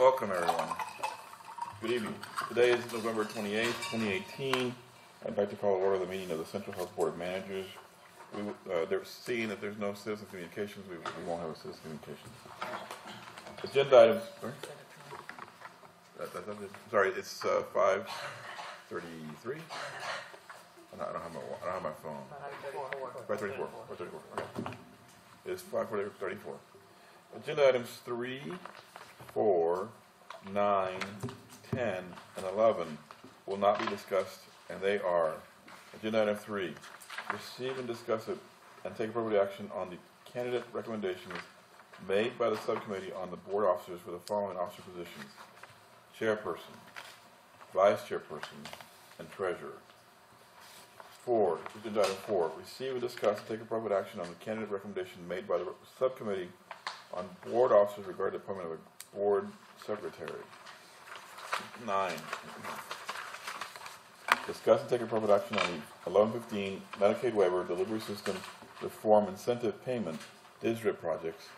Welcome, everyone. Good evening. Today is November 28th, 2018. I'd like to call to order the meeting of the Central Health Board of Managers. They're seeing that there's no citizen communications. We won't have a citizen communications. Agenda items. Sorry, it's 5:33. I don't have my phone. 5:34. 5:34. Okay. It's 5:34. Agenda items 3, 4, 9, 10, and 11 will not be discussed, and they are: Agenda item 3, receive and discuss it and take appropriate action on the candidate recommendations made by the subcommittee on the board officers for the following officer positions: chairperson, vice chairperson, and treasurer. 4, agenda item 4, receive and discuss and take appropriate action on the candidate recommendation made by the subcommittee on board officers regarding the appointment of a board secretary. 9, discuss and take appropriate action on the 1115 Medicaid Waiver Delivery System Reform Incentive Payment DSRIP projects,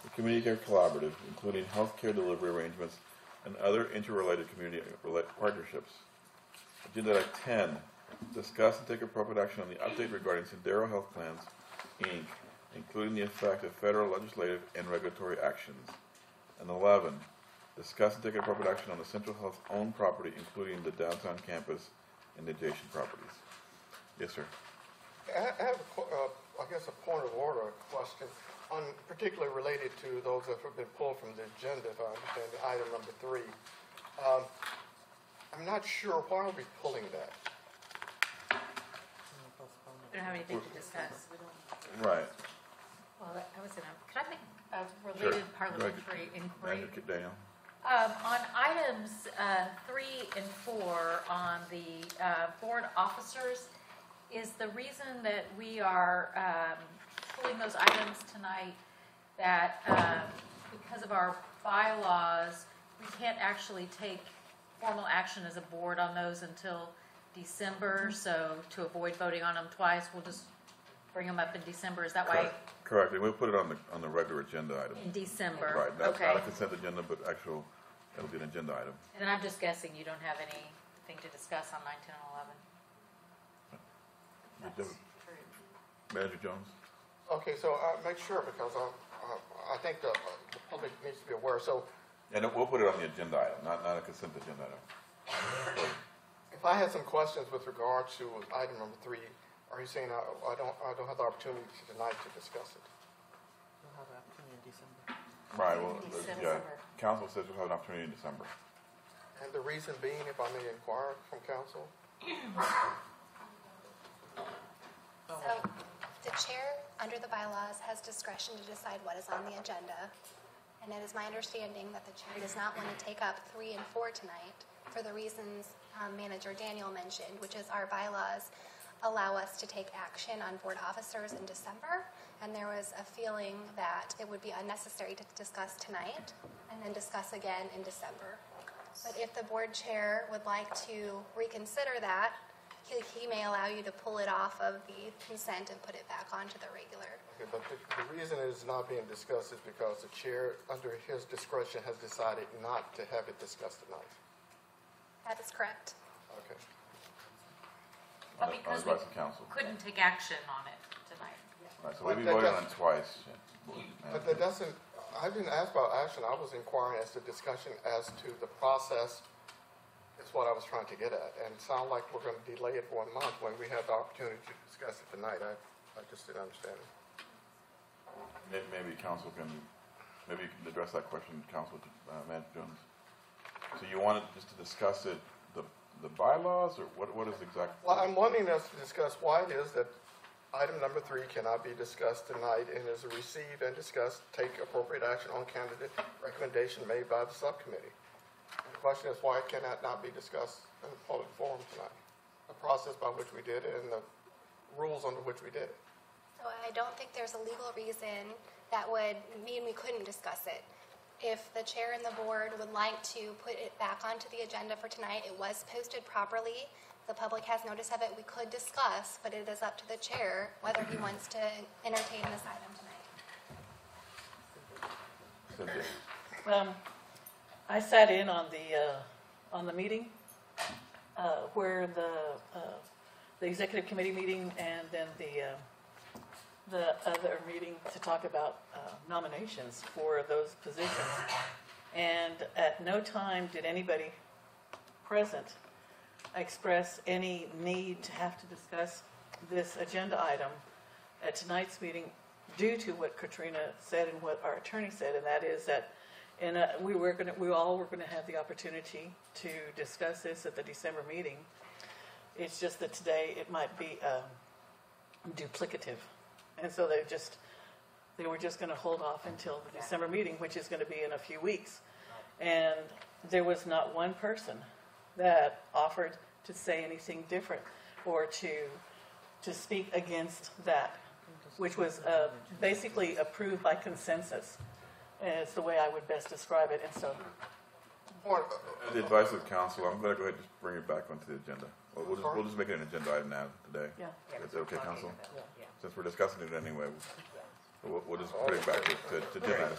the Community Care Collaborative, including healthcare delivery arrangements and other interrelated community partnerships. Agenda item 10, discuss and take appropriate action on the update regarding Sendero Health Plans, Inc., including the effect of federal legislative and regulatory actions. And 11, discuss and take appropriate action on the Central Health owned property, including the downtown campus and adjacent properties. Yes, sir. I have, I guess, a point of order question, particularly related to those that have been pulled from the agenda, if I understand, the item number 3. I'm not sure why are we pulling that. We don't have anything to discuss. Right. Well, I was going to, could I make a related parliamentary inquiry? Daniel. On items 3 and 4 on the board officers, is the reason that we are pulling those items tonight that because of our bylaws, we can't actually take formal action as a board on those until December, so to avoid voting on them twice, we'll just bring them up in December. Is that why? Correct. And we'll put it on the regular agenda item. In December. Right. That's okay. not a consent agenda, but it'll be an agenda item. And I'm just guessing you don't have anything to discuss on 9, 10, and 11. That's true. Manager Jones. Okay, so make sure, because I think the public needs to be aware. So, and we'll put it on the agenda item, not a consent agenda item. if I had some questions with regard to item number 3, are you saying I don't have the opportunity tonight to discuss it? We'll have an opportunity in December. Right. Well, December. council says we'll have an opportunity in December. And the reason being, if I may inquire from council? So the chair, under the bylaws, has discretion to decide what is on the agenda. And it is my understanding that the chair does not want to take up 3 and 4 tonight for the reasons Manager Daniel mentioned, which is our bylaws allow us to take action on board officers in December. And there was a feeling that it would be unnecessary to discuss tonight and then discuss again in December. But if the board chair would like to reconsider that, he may allow you to pull it off of the consent and put it back onto the regular. Okay, but the reason it is not being discussed is because the chair, under his discretion, has decided not to have it discussed tonight. That is correct. Okay. But because we council. couldn't take action on it tonight. Right, so we'll be voting on it twice. But that doesn't, I didn't ask about action. I was inquiring as to discussion as to the process is what I was trying to get at. And it sounds like we're going to delay it for 1 month when we have the opportunity to discuss it tonight. I just didn't understand it. Maybe council can address that question, Council Manager Jones. So you wanted just to discuss it, the bylaws, or what is exactly? Well, I'm wanting us to discuss why it is that item number 3 cannot be discussed tonight and is receive and discuss, take appropriate action on candidate recommendation made by the subcommittee. And the question is why it cannot not be discussed in a public forum tonight. The process by which we did it and the rules under which we did it. So I don't think there's a legal reason that would mean we couldn't discuss it. If the chair and the board would like to put it back onto the agenda for tonight, it was posted properly. The public has notice of it. We could discuss, but it is up to the chair whether he wants to entertain this item tonight. Cynthia. I sat in on the meeting where the executive committee meeting and then the other meeting to talk about nominations for those positions. And at no time did anybody present express any need to have to discuss this agenda item at tonight's meeting due to what Katrina said and what our attorney said, and that is that we all were gonna have the opportunity to discuss this at the December meeting. It's just that today it might be duplicative, and so they were just gonna hold off until the December meeting, which is gonna be in a few weeks. And there was not one person that offered to say anything different or to speak against that, which was basically approved by consensus. And it's the way I would best describe it. And so, The advice of counsel, I'm going to go ahead and just bring it back onto the agenda. We'll just make it an agenda item now today. yeah. Is that okay, counsel? Yeah. Since we're discussing it anyway, we'll just put it back to agenda item.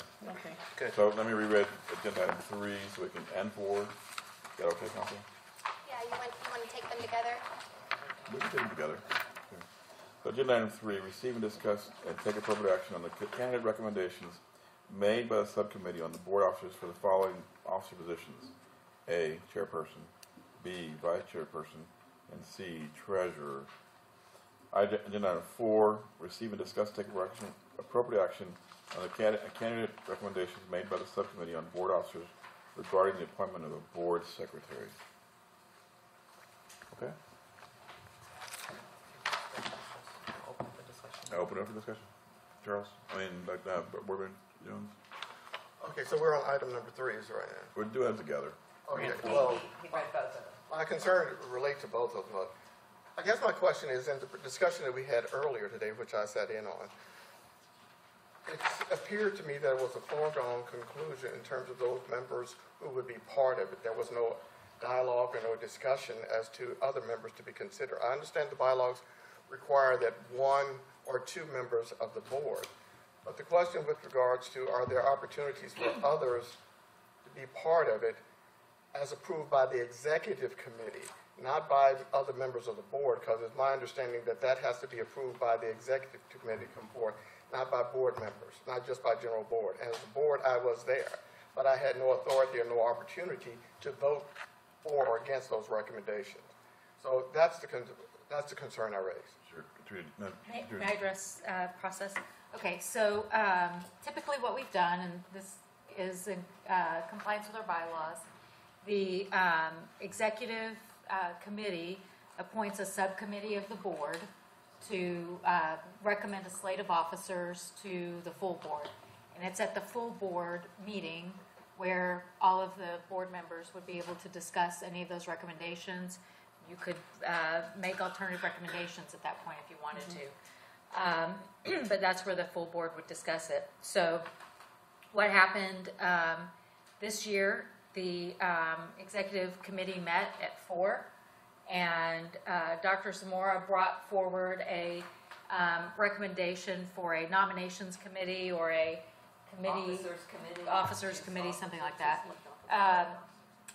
Okay. So let me reread agenda item 3 so we can, and 4. Is that okay, counsel? Yeah, you want to take them together? We can take them together. Okay. So agenda item 3, receive and discuss and take appropriate action on the candidate recommendations made by the subcommittee on the board officers for the following officer positions: A, chairperson; B, vice chairperson; and C, treasurer. Agenda item 4, receive and discuss, take appropriate action on the candidate recommendations made by the subcommittee on board officers regarding the appointment of a board secretary. Okay? Open for discussion. I open it up for discussion. Charles? Boardman Jones? Okay, so we're on item number 3 right now. We'll do that together. Okay, well, He read both of them. my concern relate to both of them. I guess my question is, in the discussion that we had earlier today, which I sat in on, it appeared to me that it was a foregone conclusion in terms of those members who would be part of it. There was no dialogue or no discussion as to other members to be considered. I understand the bylaws require that 1 or 2 members of the board, but the question with regards to, are there opportunities for others to be part of it as approved by the executive committee, not by other members of the board, because it's my understanding that that has to be approved by the executive committee come forth, not by board members, not just by general board. And as a board, I was there, but I had no authority or no opportunity to vote for or against those recommendations. So that's the concern I raised. Sure. Katrina, no, May Katrina. I address process? Okay, so typically what we've done, and this is in compliance with our bylaws, the executive committee appoints a subcommittee of the board to recommend a slate of officers to the full board. And it's at the full board meeting where all of the board members would be able to discuss any of those recommendations. You could make alternative recommendations at that point if you wanted to. But that's where the full board would discuss it. So what happened this year, the executive committee met at 4, and Dr. Zamora brought forward a recommendation for a nominations committee or a committee, officers committee, something like that.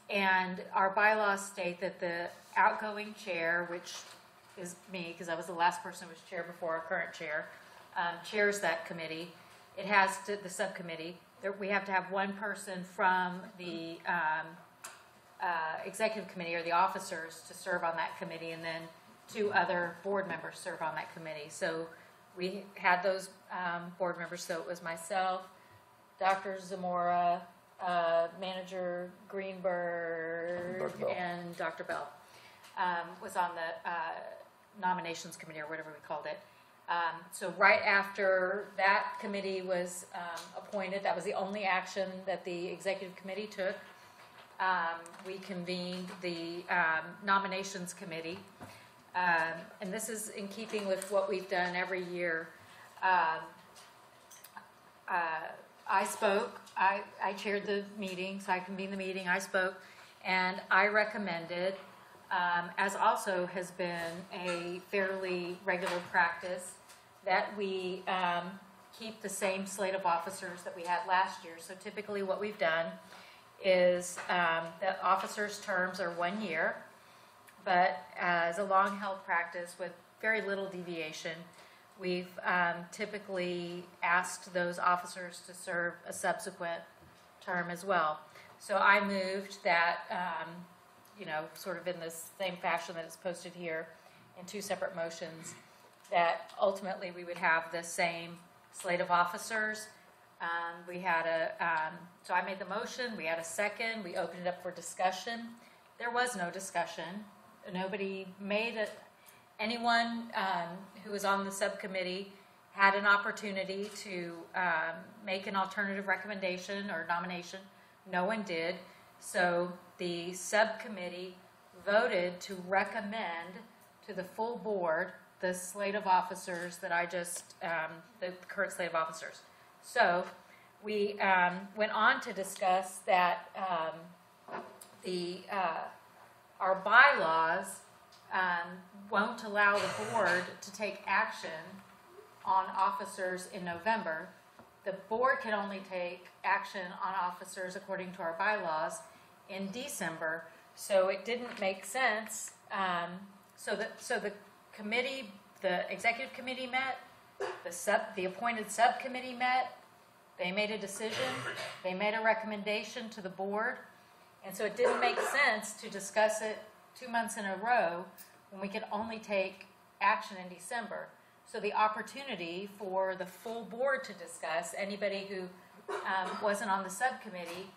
And our bylaws state that the outgoing chair, which is me, because I was the last person who was chair before our current chair, chairs that committee. It has to, the subcommittee, we have to have one person from the executive committee or the officers to serve on that committee, and then 2 other board members serve on that committee. So we had those board members, so it was myself, Dr. Zamora, Manager Greenberg, Dr. Bell. and Dr. Bell was on the nominations committee, or whatever we called it. So right after that committee was appointed, that was the only action that the executive committee took. We convened the nominations committee, and this is in keeping with what we've done every year. I spoke, I chaired the meeting, so I convened the meeting, I spoke, and I recommended, as also has been a fairly regular practice, that we keep the same slate of officers that we had last year. So typically what we've done is that officers' terms are 1 year, but as a long-held practice with very little deviation, we've typically asked those officers to serve a subsequent term as well. So I moved that, sort of in this same fashion that it's posted here in two separate motions, that ultimately we would have the same slate of officers. So I made the motion, we had a second, we opened it up for discussion. There was no discussion. Nobody made it. Anyone who was on the subcommittee had an opportunity to make an alternative recommendation or nomination. No one did. So the subcommittee voted to recommend to the full board the slate of officers that the current slate of officers. So we went on to discuss that our bylaws won't allow the board to take action on officers in November. The board can only take action on officers according to our bylaws in December. So it didn't make sense. So the committee, the executive committee met, the appointed subcommittee met. They made a decision. They made a recommendation to the board. And so it didn't make sense to discuss it 2 months in a row when we could only take action in December. So the opportunity for the full board to discuss, anybody who wasn't on the subcommittee,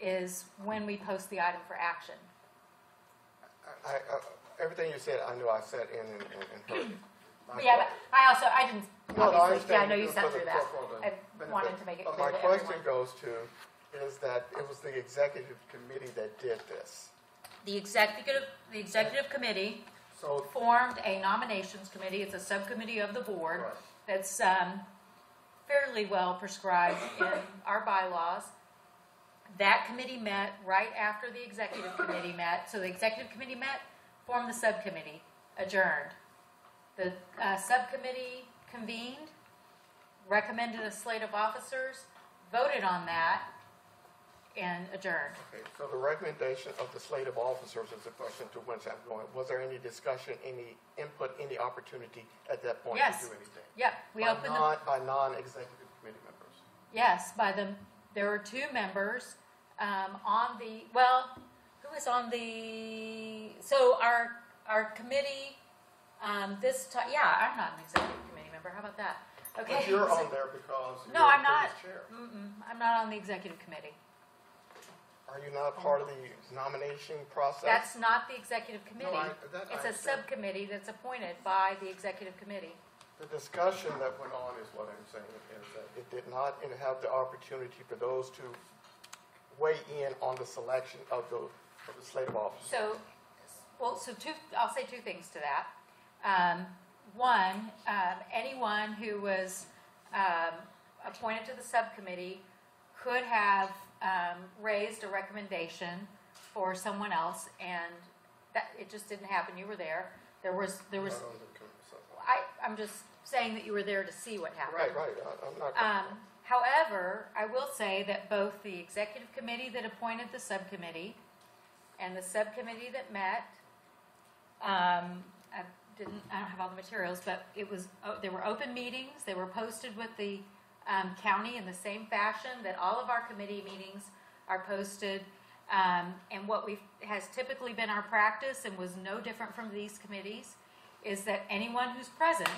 is when we post the item for action. Everything you said, I knew I sat in and heard. Yeah, but I didn't, No, I obviously, yeah, I understand. know you sat For the- through that. for the I benefit. wanted to make it But clear my to question everyone. goes to, is that it was the executive committee that did this. The executive committee So, formed a nominations committee. It's a subcommittee of the board Right. that's fairly well prescribed in our bylaws. That committee met right after the executive committee met. So the executive committee met, formed the subcommittee, adjourned. The subcommittee convened, recommended a slate of officers, voted on that, and adjourned. okay, so the recommendation of the slate of officers is a question to whence I'm going. Was there any discussion, any input, any opportunity at that point Yes. to do anything? Yep, we opened the, By non-executive committee members? yes, there were two members who was on the, so our committee, I'm not an executive committee member. How about that? Okay. But you're on there because No, you're I'm the not. previous chair. I'm not on the executive committee. Are you not part of the nomination process? That's not the executive committee. I It's a understand. subcommittee that's appointed by the executive committee. The discussion that went on is what I'm saying, is that it did not have the opportunity for those to weigh in on the selection of the slate of officers. I'll say two things to that. One, anyone who was appointed to the subcommittee could have raised a recommendation for someone else, and that it just didn't happen. You were there. There was. Not on the so- I'm just saying that you were there to see what happened. Right, I'm not. However, I will say that both the executive committee that appointed the subcommittee and the subcommittee that met, I don't have all the materials, but there were open meetings. They were posted with the county in the same fashion that all of our committee meetings are posted. And what has typically been our practice and was no different from these committees is that anyone who's present,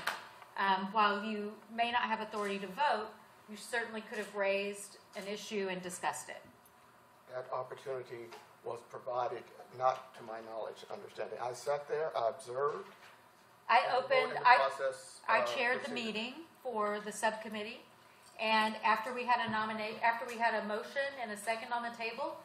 while you may not have authority to vote, you certainly could have raised an issue and discussed it. That opportunity was provided, not to my knowledge, understanding. I sat there, I observed. I I chaired the meeting for the subcommittee, and after we had a motion and a second on the table,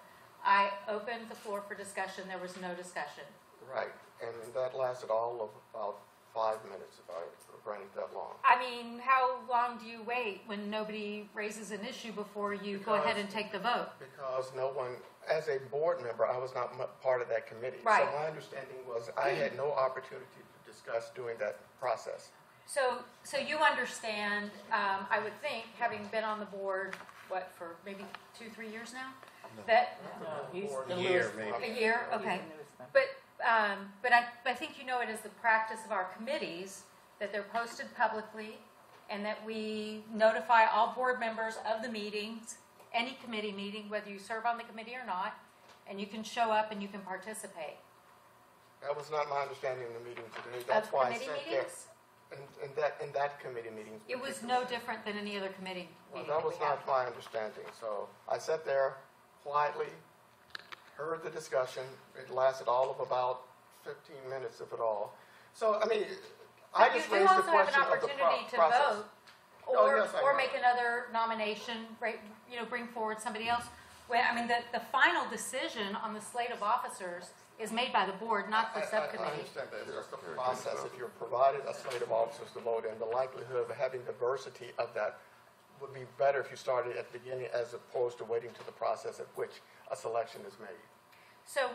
I opened the floor for discussion. There was no discussion. Right, and that lasted all of about 5 minutes, if I ran it that long. I mean, how long do you wait when nobody raises an issue before you go ahead and take the vote? Because no one, as a board member, I was not part of that committee. Right. So my understanding was I had no opportunity to discuss during that process. So you understand, I would think, having been on the board, for maybe 2-3 years now, That, No, he's Or the a year, newest maybe. member. a year, He's okay. the newest member. But I think you know it is the practice of our committees that they're posted publicly and that we notify all board members of the meetings, any committee meeting, whether you serve on the committee or not, and you can show up and you can participate. That was not my understanding in the meeting today. That's Of why I committee sat there. meetings, In that committee meeting. it was no different than any other committee Well, meeting that that was we have. not my understanding, so I sat there quietly, heard the discussion. It lasted all of about 15 minutes, if at all. So, I mean, I just raised the question of the You do also have an opportunity to process. vote, Oh, yes, I or know. make another nomination, right, bring forward somebody else. Well, I mean, the final decision on the slate of officers is made by the board, not the I subcommittee. understand that. It's just a process. If you're provided a slate of officers to vote in, the likelihood of having diversity of that would be better if you started at the beginning as opposed to waiting to the process at which a selection is made. So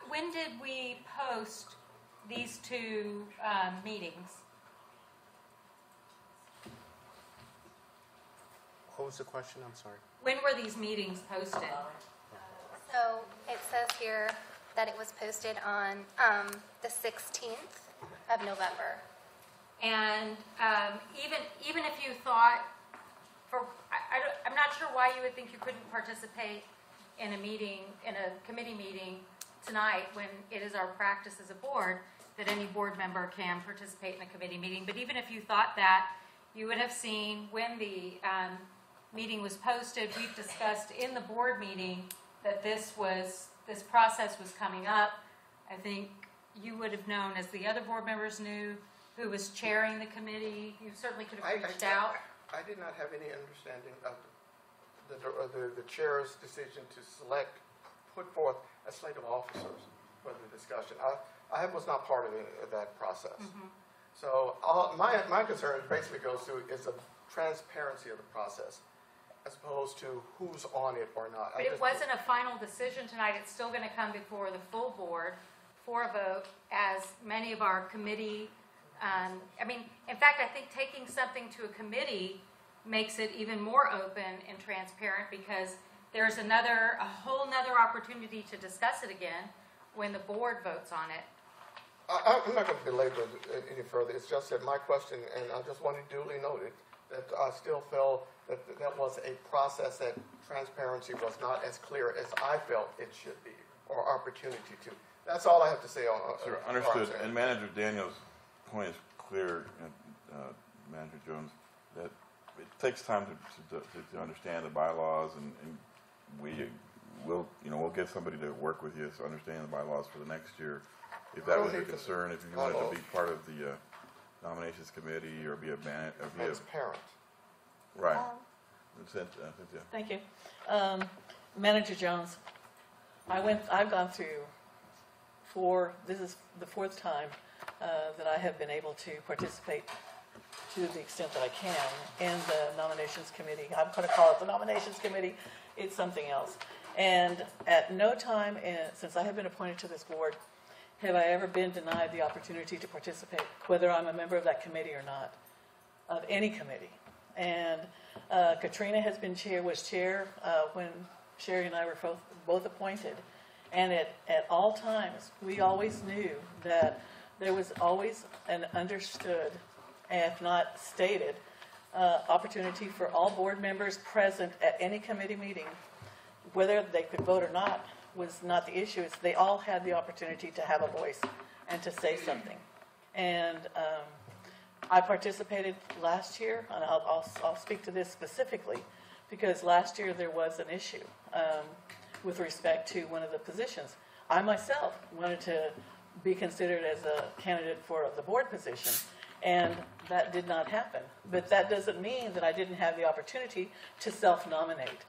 when did we post these two meetings? What was the question? I'm sorry. When were these meetings posted? So it says here that it was posted on the 16th of November. And even if you thought, I'm not sure why you would think you couldn't participate in a meeting, in a committee meeting tonight, when it is our practice as a board that any board member can participate in a committee meeting. But even if you thought that, you would have seen when the meeting was posted, we've discussed in the board meeting that this process was coming up. I think you would have known, as the other board members knew, who was chairing the committee. You certainly could have reached out. I did not have any understanding of the chair's decision to put forth a slate of officers for the discussion. I was not part of that process. Mm-hmm. So my concern basically goes to is the transparency of the process as opposed to who's on it or not. But it wasn't a final decision tonight. It's still going to come before the full board for a vote, as many of our committee, in fact, I think taking something to a committee makes it even more open and transparent, because there's a whole nother opportunity to discuss it again when the board votes on it. I'm not going to belabor it any further. It's just that my question, and I just want it duly noted, that I still felt that that was a process that transparency was not as clear as I felt it should be, or opportunity to. That's all I have to say on Sure, on understood. that. And Manager Daniel's point is clear, Manager Jones, that it takes time to understand the bylaws, and we'll get somebody to work with you to understand the bylaws for the next year. If that was your concern, if you wanted to be part of the nominations committee or be a Transparent. right. Um, Cynthia. Thank you. Manager Jones, I've gone through this is the fourth time that I have been able to participate to the extent that I can in the nominations committee. I'm going to call it the nominations committee. It's something else. And at no time since I have been appointed to this board have I ever been denied the opportunity to participate, whether I'm a member of that committee or not, of any committee. And Katrina was chair when Sherry and I were both appointed. And at all times, we always knew that there was always an understood, if not stated, opportunity for all board members present at any committee meeting, whether they could vote or not, was not the issue. It's they all had the opportunity to have a voice and to say something. And I participated last year, and I'll speak to this specifically, because last year there was an issue with respect to one of the positions. I myself wanted to be considered as a candidate for the board position, and that did not happen. But that doesn't mean that I didn't have the opportunity to self-nominate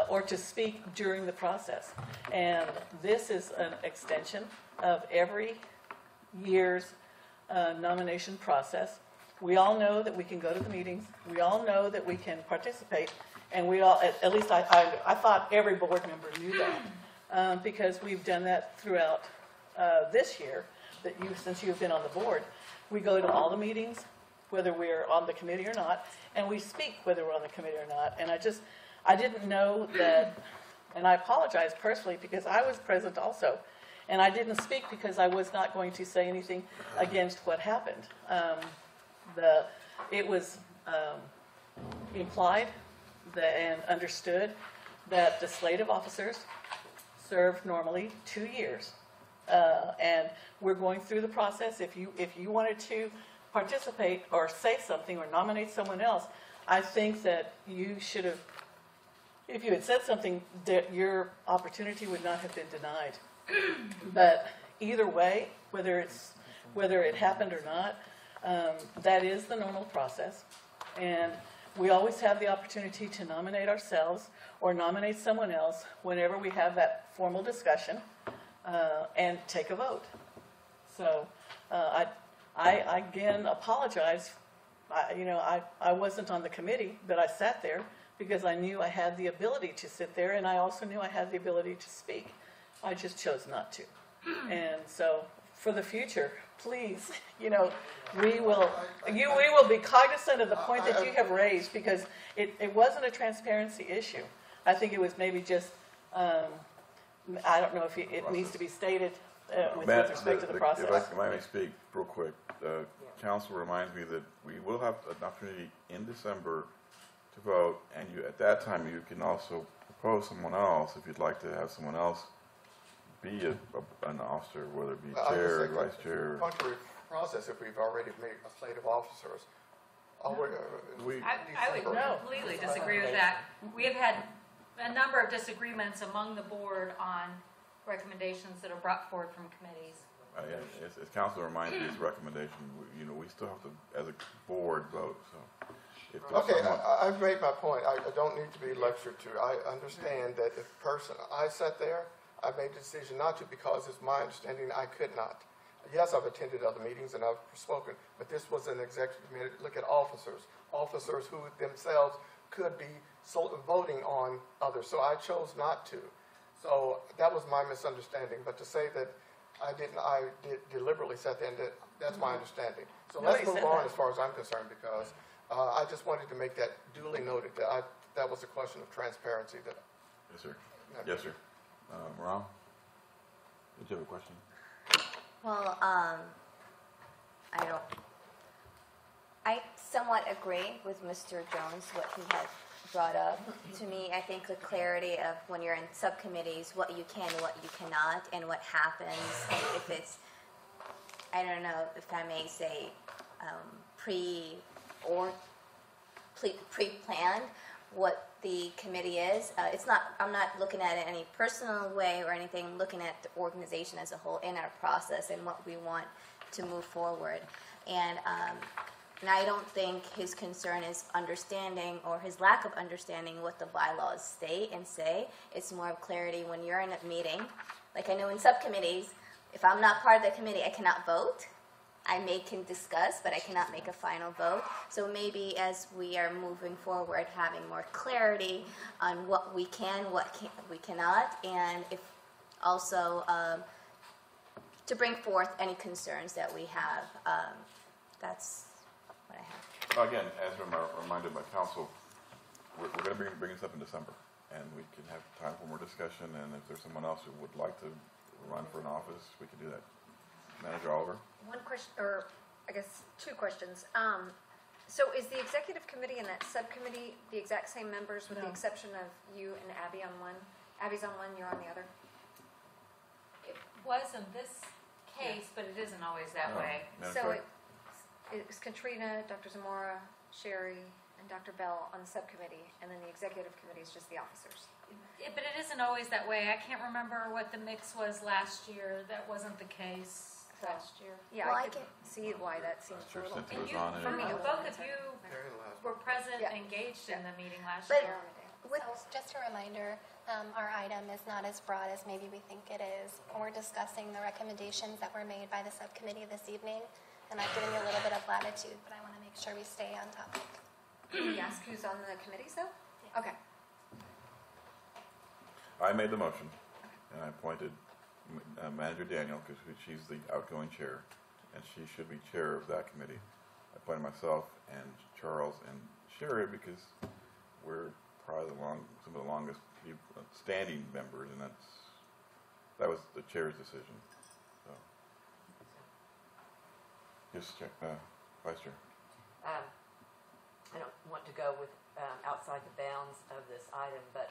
or to speak during the process. And this is an extension of every year's nomination process. We all know that we can go to the meetings. We all know that we can participate. And we all, at least I thought every board member knew that, because we've done that throughout this year, since you've been on the board. We go to all the meetings, whether we're on the committee or not, and we speak whether we're on the committee or not. And I didn't know that And I apologize personally because I was present also. And I didn't speak because I was not going to say anything against what happened. It was implied and understood that the slate of officers serve normally 2 years. And we're going through the process. If you wanted to participate or say something or nominate someone else, I think that you should have, if you had said something, that your opportunity would not have been denied. But either way, whether it happened or not, that is the normal process. And we always have the opportunity to nominate ourselves or nominate someone else whenever we have that formal discussion and take a vote. So I again apologize. I wasn't on the committee, but I sat there because I knew I had the ability to sit there, and I also knew I had the ability to speak. I just chose not to. And so for the future, please, we will be cognizant of the point that you have raised, because it wasn't a transparency issue. I think it was maybe just, I don't know if it needs to be stated with respect to the process. If I may speak real quick, council reminds me that we will have an opportunity in December to vote, and at that time you can also propose someone else if you'd like to have someone else be an officer, whether it be chair or vice chair. Contrary process, if we've already made a slate of officers. I would completely disagree with that. We have had a number of disagreements among the board on recommendations that are brought forward from committees. As council reminds me, it's recommendation. We still have to, as a board, vote. So, if there's someone... I've made my point. I don't need to be lectured to. I understand that if I sat there, I made the decision not to because it's my understanding I could not. Yes, I've attended other meetings and I've spoken, but this was an executive committee. Look at officers who themselves could be voting on others. So I chose not to. So that was my misunderstanding. But to say that I deliberately sat there, and that's my understanding. So let's move on as far as I'm concerned, because I just wanted to make that duly noted that was a question of transparency. Yes, sir. Yes, sir. Ron, did you have a question? Well, I somewhat agree with Mr. Jones, what he has brought up. To me, I think the clarity of when you're in subcommittees, what you can and what you cannot, and what happens, and if it's, I don't know if I may say, pre-planned, what the committee is. I'm not looking at it in any personal way or anything, looking at the organization as a whole in our process and what we want to move forward. And I don't think his concern is understanding, or his lack of understanding, what the bylaws state and say. It's more of clarity when you're in a meeting. Like I know in subcommittees, if I'm not part of the committee, I cannot vote. I can discuss, but I cannot make a final vote. So maybe as we are moving forward, having more clarity on what we can, we cannot, and if also to bring forth any concerns that we have. That's what I have. Again, as reminded by council, we're going to bring this up in December, and we can have time for more discussion. And if there's someone else who would like to run for an office, we can do that. Manager Oliver? One question, or I guess two questions. So is the executive committee and that subcommittee the exact same members, with the exception of you and Abby on one? Abby's on one, you're on the other? It was in this case, but it isn't always that way. So it's Katrina, Dr. Zamora, Sherry, and Dr. Bell on the subcommittee, and then the executive committee is just the officers. But it isn't always that way. I can't remember what the mix was last year. That wasn't the case last year. Yeah, Well, I can see why that seems a little. And you, on it. both of you were present and engaged in the meeting last year. So just a reminder, our item is not as broad as maybe we think it is. We're discussing the recommendations that were made by the subcommittee this evening, and I've given you a little bit of latitude, but I want to make sure we stay on topic. Can we ask who's on the committees though? Okay. I made the motion, and I appointed Manager Daniel, because she's the outgoing chair, and she should be chair of that committee. I appointed myself and Charles and Sherry because we're probably some of the longest standing members, and that was the chair's decision. So, yes, Vice Chair. I don't want to go with outside the bounds of this item, but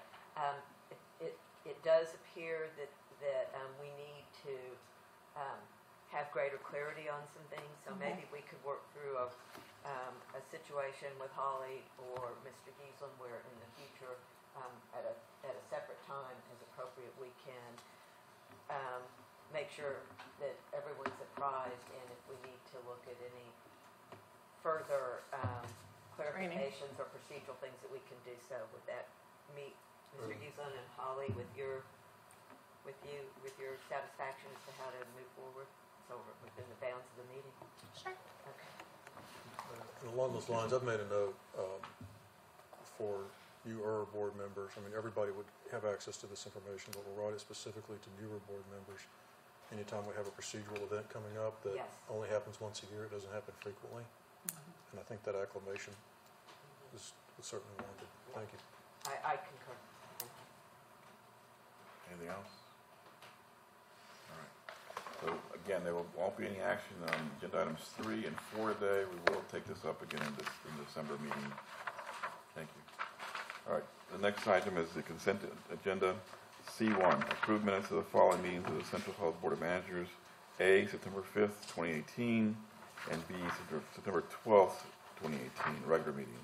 it does appear that we need to have greater clarity on some things. So maybe we could work through a situation with Holly or Mr. Giesland where in the future, at a separate time as appropriate, we can make sure that everyone's apprised, and if we need to look at any further clarifications or procedural things that we can do so. Would that meet Mr. Giesland and Holly with your satisfaction as to how to move forward? So within the bounds of the meeting? Sure. Okay. And along those lines, I've made a note for you board members. I mean, everybody would have access to this information, but we'll write it specifically to newer board members. Anytime we have a procedural event coming up that only happens once a year, it doesn't happen frequently. And I think that acclamation is certainly warranted. Thank you. I concur. Anything else? All right. So again, there won't be any action on agenda items 3 and 4 today. We will take this up again in the December meeting. Thank you. All right. The next item is the consent agenda. C1, approved minutes of the following meetings of the Central Health Board of Managers. A, September 5th, 2018, and B, September 12th, 2018, regular meeting.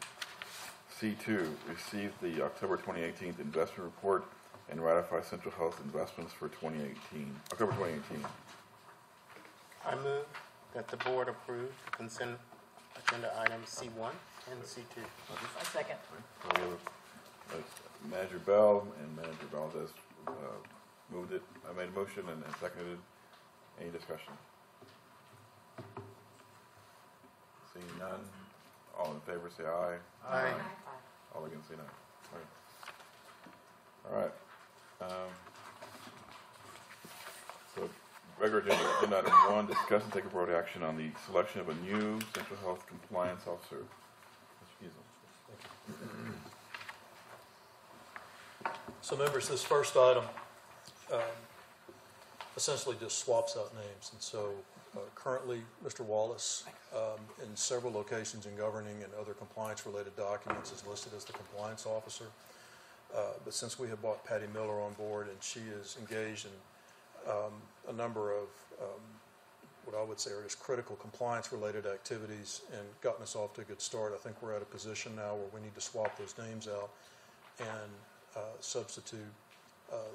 C2, receive the October 2018 investment report and ratify Central Health investments for October 2018. I move that the board approve the consent agenda items C1 and C2. I second. So we have Manager Bell and Manager Valdez moved it. I made a motion and seconded it. Any discussion? Seeing none, all in favor say aye. Aye. All against say no. All right. So regular agenda item 1, discuss and take appropriate action on the selection of a new Central Health Compliance Officer. Mr. Giesel. So members, this first item essentially just swaps out names. And so currently, Mr. Wallace, in several locations in governing and other compliance-related documents, is listed as the compliance officer. But since we have brought Patty Miller on board and she is engaged in a number of what I would say are just critical compliance-related activities and gotten us off to a good start, I think we're at a position now where we need to swap those names out and substitute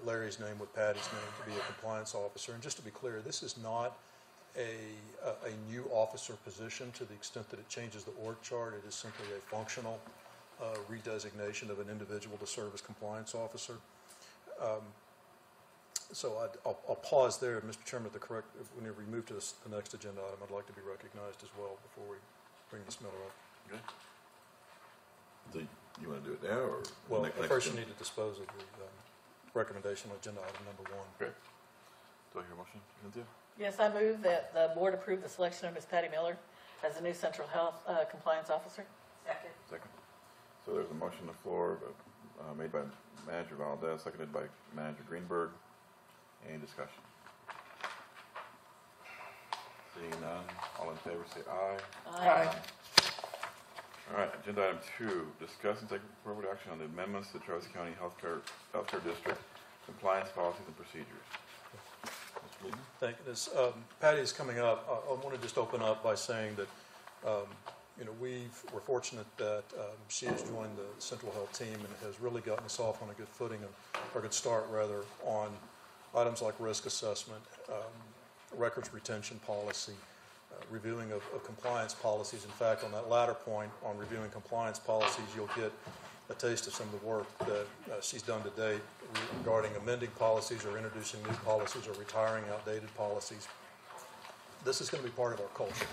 Larry's name with Patty's name to be a compliance officer. And just to be clear, this is not a new officer position to the extent that it changes the org chart. It is simply a functional redesignation of an individual to serve as compliance officer. So I'll pause there, Mr. Chairman. When we move to the next agenda item, I'd like to be recognized as well before we bring Ms. Miller up. Okay. Do you want to do it now or? Well, next first you agenda? need to dispose of the recommendation on agenda item number 1. Okay. Do I hear a motion, Cynthia? Yes, I move that the board approve the selection of Ms. Patty Miller as the new Central Health Compliance Officer. Second. Second. So there's a motion on the floor made by Manager Valdez, seconded by Manager Greenberg. Any discussion? Seeing none, all in favor say aye. Aye. All right, agenda item 2, discuss and take appropriate action on the amendments to the Travis County Healthcare District compliance policies and procedures. Mr. Lee? Thank you. As Patty is coming up, I want to just open up by saying that we're fortunate that she has joined the Central Health team and has really gotten us off on a good footing, or a good start rather, on items like risk assessment, records retention policy, reviewing of compliance policies. In fact, on that latter point, on reviewing compliance policies, you'll get a taste of some of the work that she's done to date regarding amending policies or introducing new policies or retiring outdated policies. This is going to be part of our culture.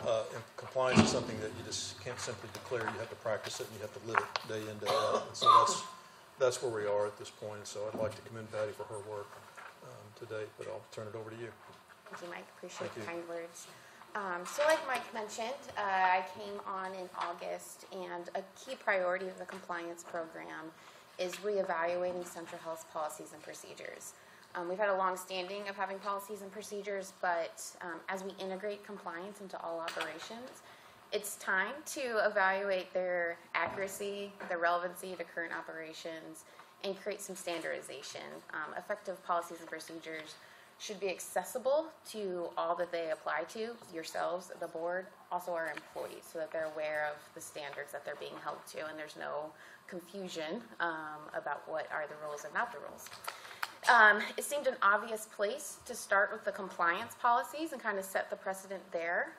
And compliance is something that you just can't simply declare. You have to practice it and you have to live it day in, day out. And so that's where we are at this point. So I'd like to commend Patty for her work to date, but I'll turn it over to you. Thank you, Mike. Appreciate the kind words. So like Mike mentioned, I came on in August, and a key priority of the compliance program is reevaluating Central Health's policies and procedures. We've had a long standing of having policies and procedures, but as we integrate compliance into all operations, it's time to evaluate their accuracy, their relevancy to current operations, and create some standardization. Effective policies and procedures should be accessible to all that they apply to, yourselves, the board, also our employees, so that they're aware of the standards that they're being held to, and there's no confusion about what are the rules and not the rules. It seemed an obvious place to start with the compliance policies and kind of set the precedent there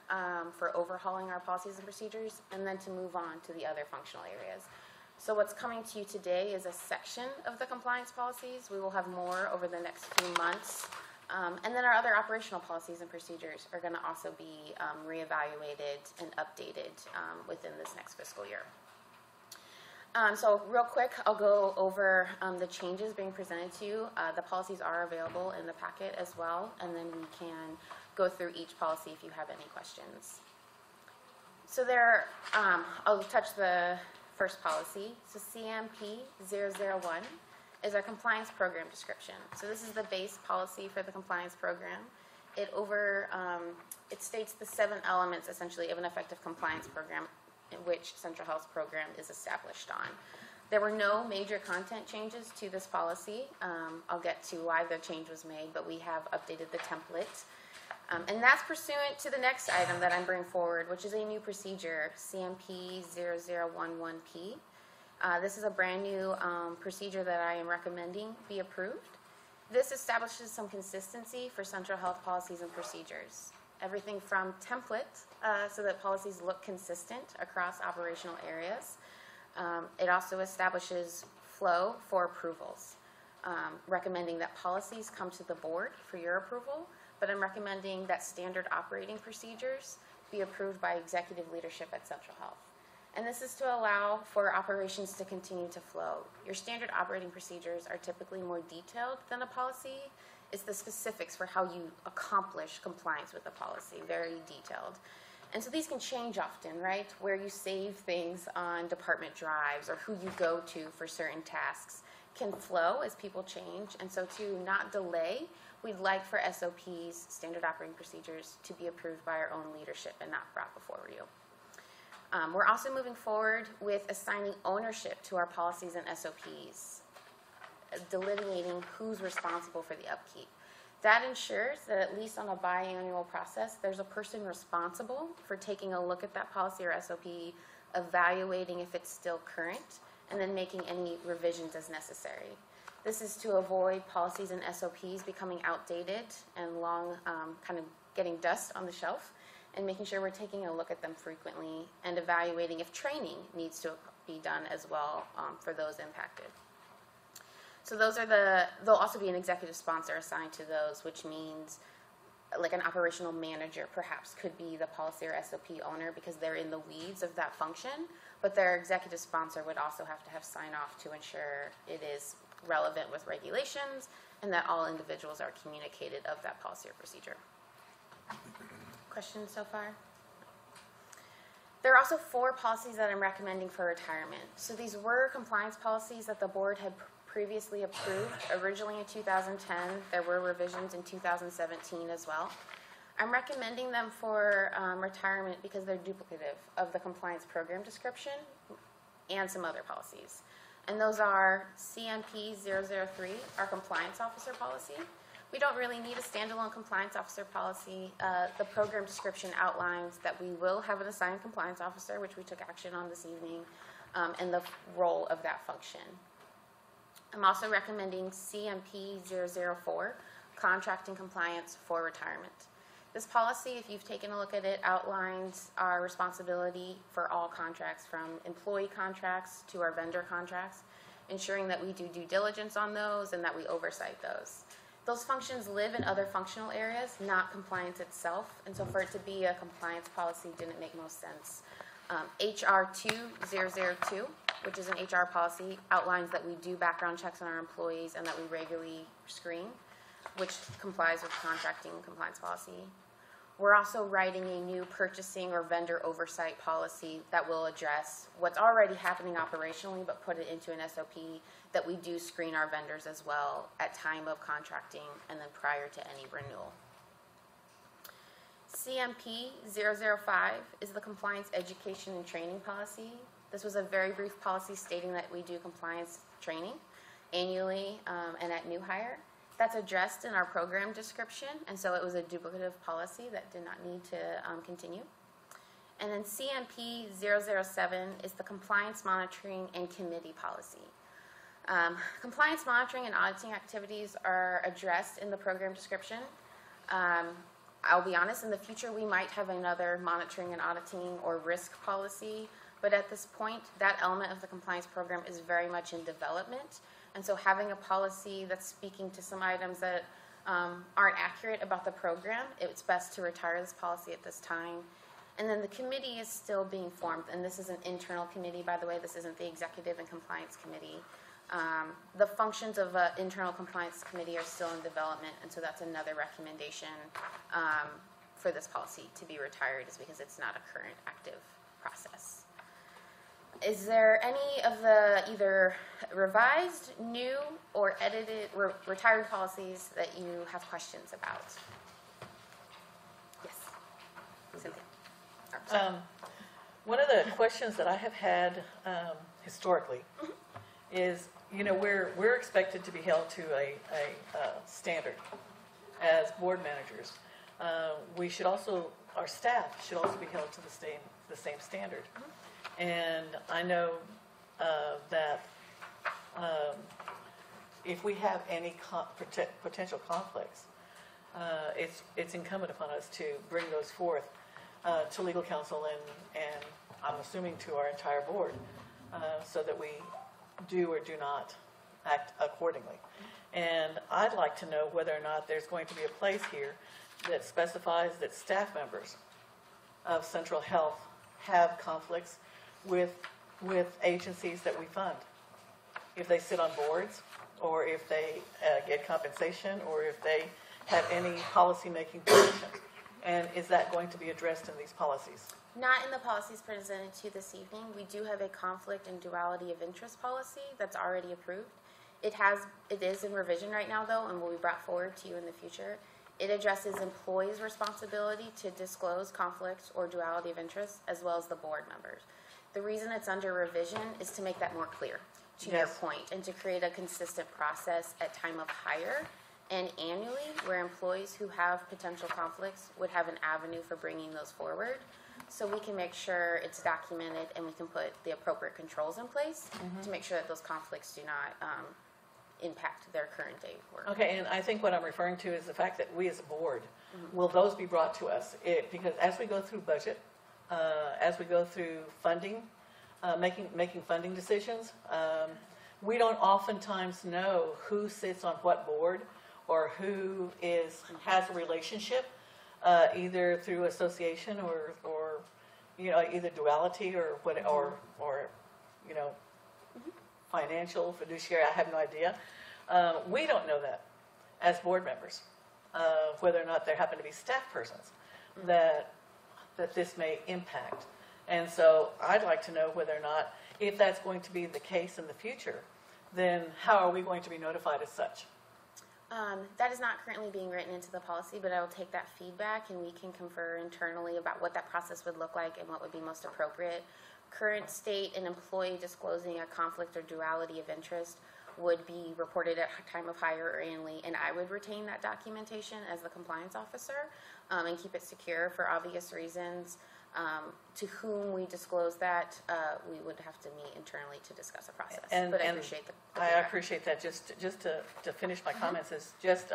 for overhauling our policies and procedures, and then to move on to the other functional areas. So what's coming to you today is a section of the compliance policies. We will have more over the next few months. And then our other operational policies and procedures are going to also be reevaluated and updated within this next fiscal year. So real quick, I'll go over the changes being presented to you. The policies are available in the packet as well, and then we can go through each policy if you have any questions. So there, I'll touch the first policy. So CMP 001 is our compliance program description. So this is the base policy for the compliance program. It states the 7 elements essentially of an effective compliance program in which Central Health's program is established on. There were no major content changes to this policy. I'll get to why the change was made, but we have updated the template. And that's pursuant to the next item that I'm bringing forward, which is a new procedure, CMP 0011P. This is a brand new procedure that I am recommending be approved. This establishes some consistency for Central Health policies and procedures. Everything from template, so that policies look consistent across operational areas. It also establishes flow for approvals, recommending that policies come to the board for your approval, but I'm recommending that standard operating procedures be approved by executive leadership at Central Health. And this is to allow for operations to continue to flow. Your standard operating procedures are typically more detailed than a policy. It's the specifics for how you accomplish compliance with the policy, very detailed. And so these can change often, right? Where you save things on department drives or who you go to for certain tasks can flow as people change. And so to not delay, we'd like for SOPs, standard operating procedures, to be approved by our own leadership and not brought before you. We're also moving forward with assigning ownership to our policies and SOPs, delineating who's responsible for the upkeep. That ensures that at least on a biannual process, there's a person responsible for taking a look at that policy or SOP, evaluating if it's still current, and then making any revisions as necessary. This is to avoid policies and SOPs becoming outdated and long, kind of getting dust on the shelf, and making sure we're taking a look at them frequently and evaluating if training needs to be done as well for those impacted. So those are there'll also be an executive sponsor assigned to those, which means like an operational manager perhaps could be the policy or SOP owner because they're in the weeds of that function, but their executive sponsor would also have to have sign off to ensure it is relevant with regulations and that all individuals are communicated of that policy or procedure. Questions so far? There are also 4 policies that I'm recommending for retirement. So these were compliance policies that the board had previously approved. Originally in 2010, there were revisions in 2017 as well. I'm recommending them for retirement because they're duplicative of the compliance program description and some other policies. And those are CMP 003, our compliance officer policy. We don't really need a standalone compliance officer policy. The program description outlines that we will have an assigned compliance officer, which we took action on this evening, and the role of that function. I'm also recommending CMP 004, contracting compliance for retirement. This policy, if you've taken a look at it, outlines our responsibility for all contracts, from employee contracts to our vendor contracts, ensuring that we do due diligence on those and that we oversight those. Those functions live in other functional areas, not compliance itself, and so for it to be a compliance policy didn't make most sense. HR 2002, which is an HR policy, outlines that we do background checks on our employees and that we regularly screen, which complies with contracting compliance policy. We're also writing a new purchasing or vendor oversight policy that will address what's already happening operationally, but put it into an SOP that we do screen our vendors as well at time of contracting and then prior to any renewal. CMP 005 is the compliance education and training policy. This was a very brief policy stating that we do compliance training annually and at new hire. That's addressed in our program description, and so it was a duplicative policy that did not need to continue. And then CMP 007 is the compliance monitoring and committee policy. Compliance monitoring and auditing activities are addressed in the program description. I'll be honest, in the future we might have another monitoring and auditing or risk policy, but at this point, that element of the compliance program is very much in development. And so having a policy that's speaking to some items that aren't accurate about the program, it's best to retire this policy at this time. And then the committee is still being formed, and this is an internal committee, by the way. This isn't the executive and compliance committee. The functions of an internal compliance committee are still in development, and so that's another recommendation for this policy to be retired, is because it's not a current active process. Is there any of the either revised, new, or edited, retired policies that you have questions about? Yes. Cynthia. One of the questions that I have had historically is, you know, we're expected to be held to a standard as board managers. We should also, our staff should also be held to the same standard. And I know that if we have any potential conflicts, it's incumbent upon us to bring those forth to legal counsel and I'm assuming to our entire board, so that we do or do not act accordingly. And I'd like to know whether or not there's going to be a place here that specifies that staff members of Central Health have conflicts with agencies that we fund. If they sit on boards, or if they get compensation, or if they have any policy-making position. And is that going to be addressed in these policies? Not in the policies presented to you this evening. We do have a conflict and duality of interest policy that's already approved. It is in revision right now, though, and will be brought forward to you in the future. It addresses employees' responsibility to disclose conflicts or duality of interest, as well as the board members. The reason it's under revision is to make that more clear, to your point, and to create a consistent process at time of hire and annually, where employees who have potential conflicts would have an avenue for bringing those forward, so we can make sure it's documented and we can put the appropriate controls in place to make sure that those conflicts do not impact their current day work. Okay, and I think what I'm referring to is the fact that we as a board, will those be brought to us? Because as we go through budget, as we go through funding, making funding decisions, we don't oftentimes know who sits on what board or who has a relationship, either through association or you know, either duality or what, or you know, financial, fiduciary, I have no idea. We don't know that as board members, whether or not there happen to be staff persons that this may impact. And so I'd like to know whether or not, if that's going to be the case in the future, then how are we going to be notified as such? That is not currently being written into the policy, but I will take that feedback and we can confer internally about what that process would look like and what would be most appropriate. Current state, an employee disclosing a conflict or duality of interest would be reported at time of hire or annually, and I would retain that documentation as the compliance officer and keep it secure for obvious reasons. To whom we disclose that, we would have to meet internally to discuss a process. But I appreciate the I appreciate that. Just to finish my comments is just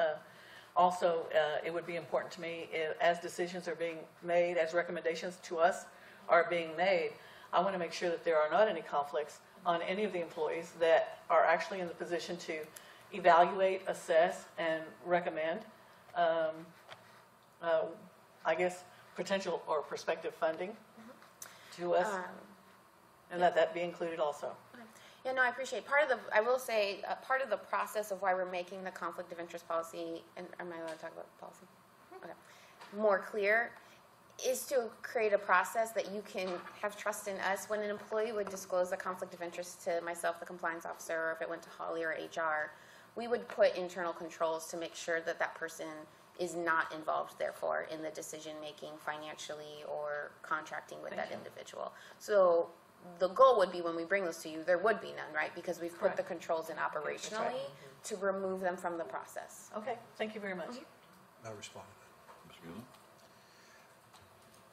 also it would be important to me as decisions are being made, as recommendations to us are being made, I want to make sure that there are not any conflicts on any of the employees that are actually in the position to evaluate, assess, and recommend, I guess, potential or prospective funding to us, and that be included also. Yeah, no, I appreciate. I will say, part of the process of why we're making the conflict of interest policy, and am I allowed to talk about the policy? Okay. more clear is to create a process that you can have trust in us. When an employee would disclose a conflict of interest to myself, the compliance officer, or if it went to Holly or HR, we would put internal controls to make sure that that person is not involved, therefore, in the decision-making financially or contracting with that individual. So the goal would be when we bring those to you, there would be none, right? Because we've put the controls in operationally to remove them from the process. Okay, thank you very much. I respond to that. Mr. Gillen?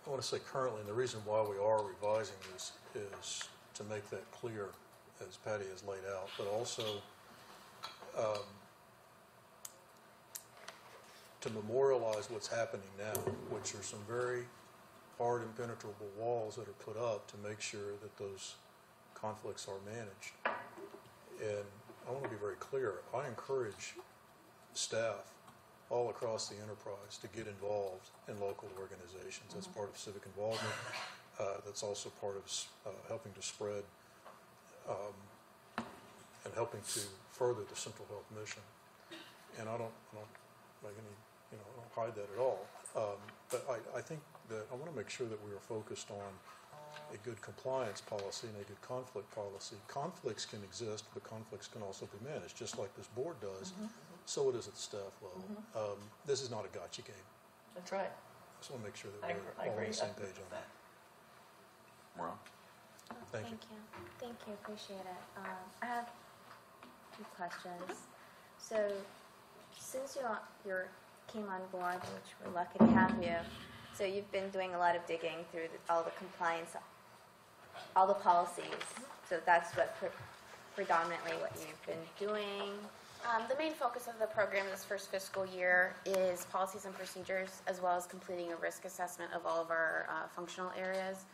I want to say currently, and the reason why we are revising this is to make that clear, as Patty has laid out, but also to memorialize what's happening now, which are some very hard impenetrable walls that are put up to make sure that those conflicts are managed. And I want to be very clear, I encourage staff all across the enterprise to get involved in local organizations. That's part of civic involvement. That's also part of helping to spread and helping to further the central health mission. And I don't make any, I don't hide that at all. But I think that I want to make sure that we are focused on a good compliance policy and a good conflict policy. Conflicts can exist, but conflicts can also be managed, just like this board does. So it is at the staff level. This is not a gotcha game. That's right. I just want to make sure that I we're all on agree. the same page on that. Well, Thank you. Thank you, appreciate it. I have a few questions. So, since you came on board, which we're lucky to have you, so you've been doing a lot of digging through all the compliance, all the policies. So that's what predominantly what you've been doing. The main focus of the program this first fiscal year is policies and procedures, as well as completing a risk assessment of all of our functional areas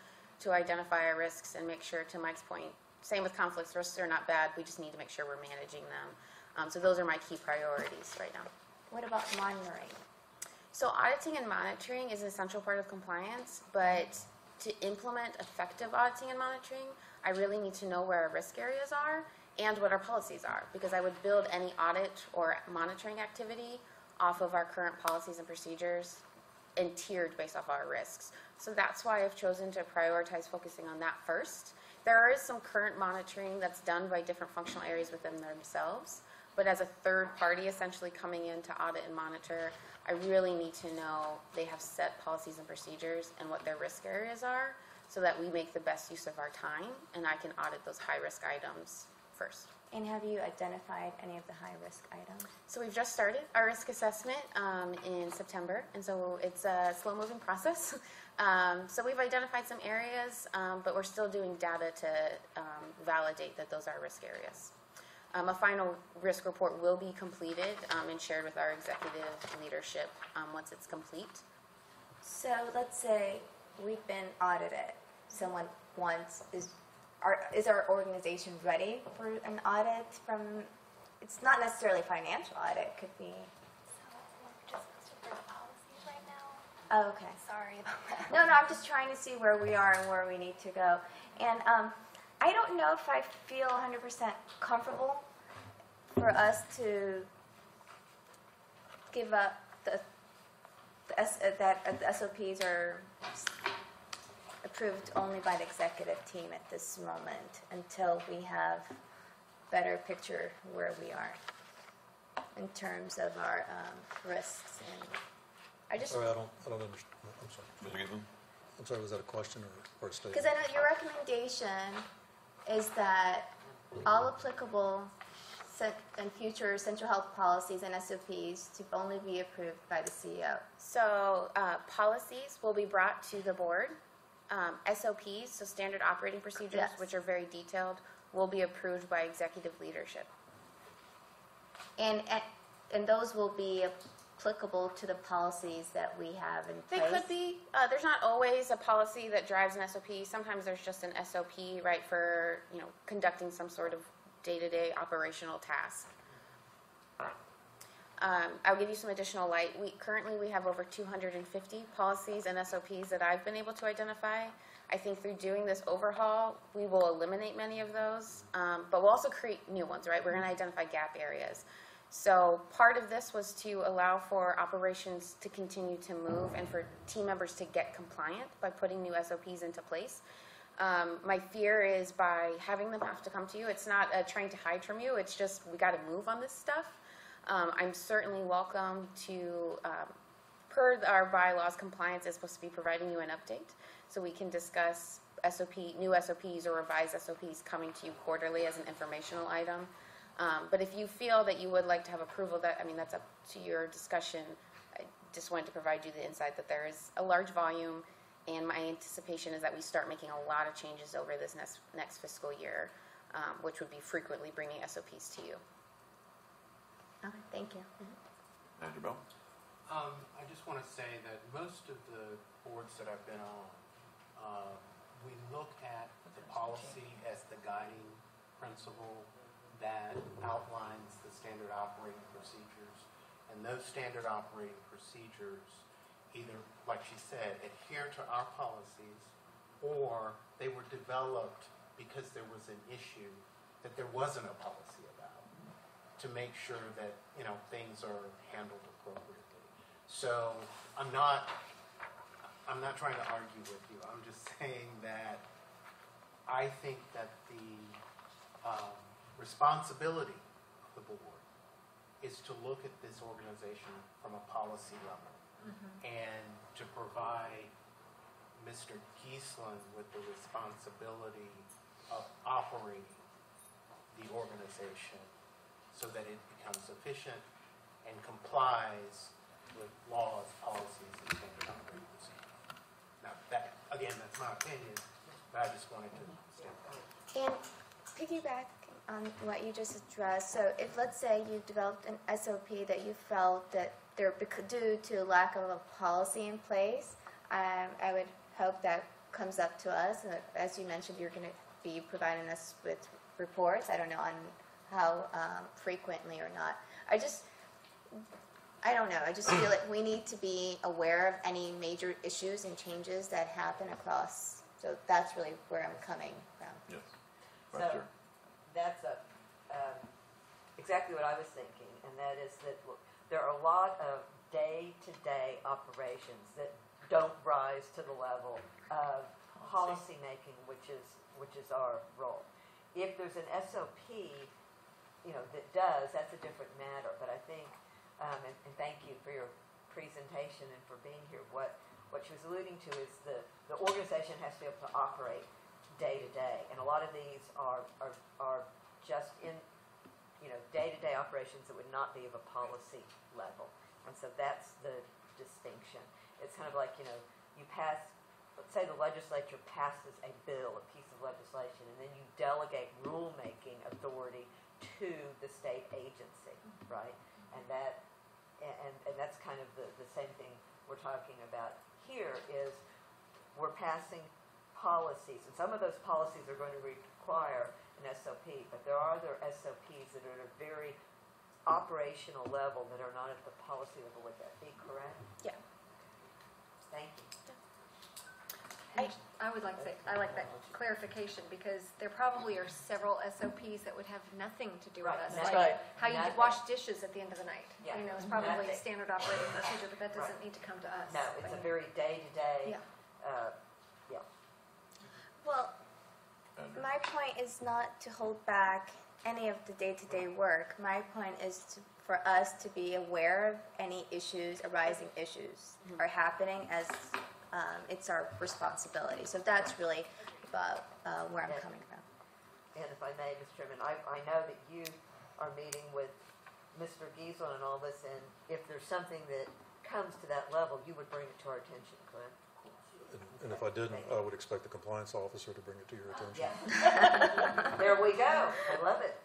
to identify our risks and make sure, to Mike's point, same with conflicts, risks are not bad, we just need to make sure we're managing them. So those are my key priorities right now. What about monitoring? So auditing and monitoring is an essential part of compliance, but to implement effective auditing and monitoring, I really need to know where our risk areas are and what our policies are, because I would build any audit or monitoring activity off of our current policies and procedures and tiered based off our risks. So that's why I've chosen to prioritize focusing on that first. There is some current monitoring that's done by different functional areas within themselves, but as a third party essentially coming in to audit and monitor, I really need to know they have set policies and procedures and what their risk areas are so that we make the best use of our time and I can audit those high-risk items first. And have you identified any of the high-risk items? So we've just started our risk assessment in September, and so it's a slow-moving process. So we've identified some areas, but we're still doing data to validate that those are risk areas. A final risk report will be completed and shared with our executive leadership once it's complete. So let's say we've been audited. Someone wants, is our organization ready for an audit from, it's not necessarily a financial audit, it could be. So we're just for the policies right now. Oh, okay. Sorry about that. No, I'm just trying to see where we are and where we need to go. And I don't know if I feel 100% comfortable for us to give up that the SOPs are approved only by the executive team at this moment until we have better picture where we are in terms of our risks. And I just Sorry, I don't understand. I'm sorry. Mr. Gillen? I'm sorry, was that a question or a statement? because I know your recommendation is that all applicable and future central health policies and SOPs to only be approved by the CEO. So policies will be brought to the board. SOPs, so standard operating procedures, Yes. which are very detailed, will be approved by executive leadership. And those will be applicable to the policies that we have in They place? could be. There's not always a policy that drives an SOP. Sometimes there's just an SOP, right, for conducting some sort of day-to-day operational task. I'll give you some additional light. Currently we have over 250 policies and SOPs that I've been able to identify. I think through doing this overhaul, we will eliminate many of those, but we'll also create new ones, right? We're going to identify gap areas. So part of this was to allow for operations to continue to move and for team members to get compliant by putting new SOPs into place. My fear is by having them have to come to you, it's not trying to hide from you, it's just we got to move on this stuff. I'm certainly welcome to, per our bylaws, compliance is supposed to be providing you an update so we can discuss new SOPs or revised SOPs coming to you quarterly as an informational item. But if you feel that you would like to have approval, that's up to your discussion. I just wanted to provide you the insight that there is a large volume, and my anticipation is that we start making a lot of changes over this next fiscal year, which would be frequently bringing SOPs to you. Okay, thank you. Manager Bell? I just want to say that most of the boards that I've been on, we look at the policy as the guiding principle that outlines the standard operating procedures. And those standard operating procedures either, like she said, adhere to our policies, or they were developed because there was an issue that there wasn't a policy about, to make sure that, things are handled appropriately. So I'm not trying to argue with you. I'm just saying that I think that the responsibility of the board is to look at this organization from a policy level and to provide Mr. Giesland with the responsibility of operating the organization so that it becomes efficient and complies with laws, policies, and standard operating procedures. Now, that's my opinion, but I just wanted to state that. And piggyback on what you just addressed, so if, let's say, you developed an SOP that you felt that due to lack of a policy in place, I would hope that comes up to us. And as you mentioned, you're going to be providing us with reports. I don't know on how frequently or not. I don't know. I just feel like we need to be aware of any major issues and changes that happen across. So that's really where I'm coming from. Yes. So Vice Chair. that's exactly what I was thinking, and that is that there are a lot of day-to-day operations that don't rise to the level of policy making, which is our role. If there's an SOP, that does, that's a different matter. But I think, and thank you for your presentation and for being here. What she was alluding to is the organization has to be able to operate day to day, and a lot of these are just in day-to-day operations that would not be of a policy level, and so that's the distinction. It's kind of like you pass, let's say the legislature passes a bill, a piece of legislation, and then you delegate rulemaking authority to the state agency, right? And that's kind of the same thing we're talking about here. Is we're passing policies, and some of those policies are going to require an SOP, but there are other SOPs that are at a very operational level that are not at the policy level. Would that be correct? Yeah. Thank you. I would like to say, I like that clarification, because there probably are several SOPs that would have nothing to do with Right, us. that's Like right. how you Nothing. wash dishes at the end of the night. Yeah. It's probably Nothing. standard operating procedure, but that doesn't need to come to us. No, it's a very day-to-day. Yeah. Yeah. Well, my point is not to hold back any of the day-to-day work. My point is for us to be aware of any arising issues are happening, as it's our responsibility. So that's really about where I'm coming from. And if I may, Mr. Chairman, I know that you are meeting with Mr. Giesel and all this, and if there's something that comes to that level, you would bring it to our attention, correct? And if I didn't, I would expect the compliance officer to bring it to your attention. Yeah. There we go. I love it.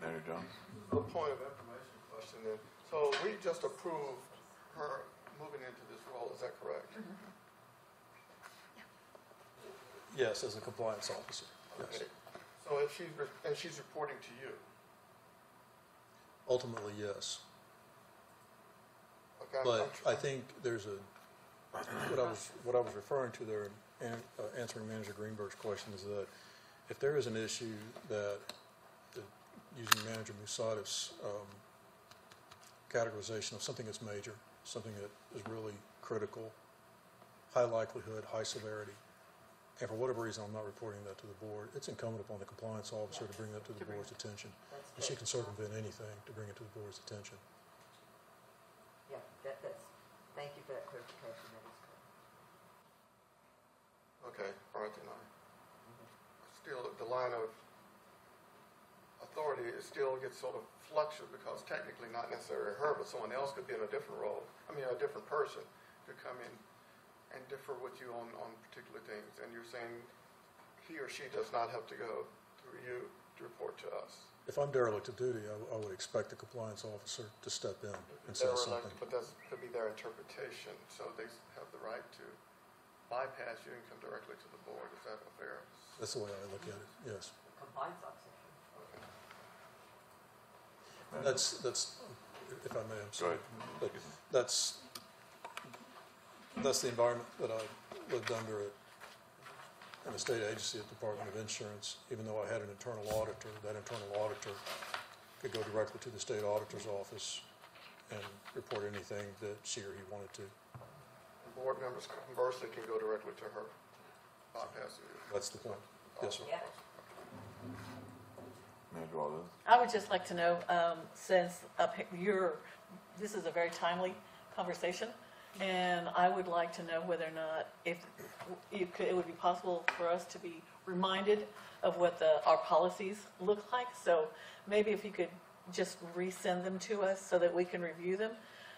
Manager Jones? A point of information question then. So we just approved her moving into this role, is that correct? Yes, as a compliance officer, yes. Okay. So if she's reporting to you? Ultimately, yes. Okay, But I think there's what I was referring to there in answering Manager Greenberg's question is that if there is an issue that using Manager Musada's categorization of something that's major, something that is really critical, high likelihood, high severity, and for whatever reason I'm not reporting that to the board, it's incumbent upon the compliance officer to bring that to the board's attention. And she can circumvent anything to bring it to the board's attention. Yeah, that's, thank you for that clarification, that is correct. Okay, all right, then still, the line of authority, it still gets sort of fluctuates because technically not necessarily her, but someone else could be in a different role. I mean, a different person could come in and differ with you on particular things. And you're saying he or she does not have to go through you to report to us. If I'm derelict of duty, I would expect the compliance officer to step in and say They're something. elected, but that could be their interpretation, so they have the right to bypass you and come directly to the board. Is that a fair? That's the way I look at it, yes. Compliance officer. That's, if I may, I'm sorry. Go ahead. But that's the environment that I lived under in a state agency at the Department of Insurance. Even though I had an internal auditor, that internal auditor could go directly to the state auditor's office and report anything that she or he wanted to. Board members conversely can go directly to her, bypassing you. That's the point. Yes, sir. Yeah. Manager Wallace. I would just like to know, since this is a very timely conversation, and I would like to know whether or not if it would be possible for us to be reminded of what our policies look like. So maybe if you could just resend them to us so that we can review them,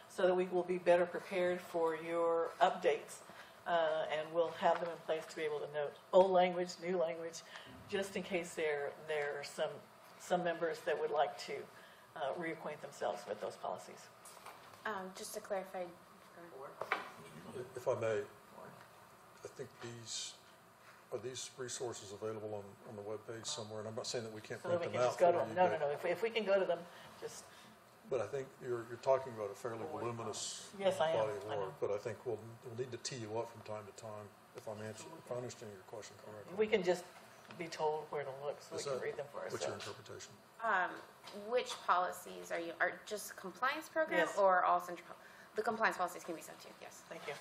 so that we will be better prepared for your updates, and we'll have them in place to be able to note old language, new language, just in case there are some members that would like to reacquaint themselves with those policies. Just to clarify, If I may, I think are these resources available on the webpage somewhere? And I'm not saying that we can't So that print we them can out just go for to you. them. No. If we can go to them, just, But I think you're talking about a fairly voluminous Yes, I am. body of I work. know. But I think we'll need to tee you up from time to time, if I'm understanding your question correctly. we can just be told where to look so we Is can that- read them for What's your ourselves. interpretation? which policies are just compliance program Yes. or all central? The compliance policies can be sent to you, yes. Thank you.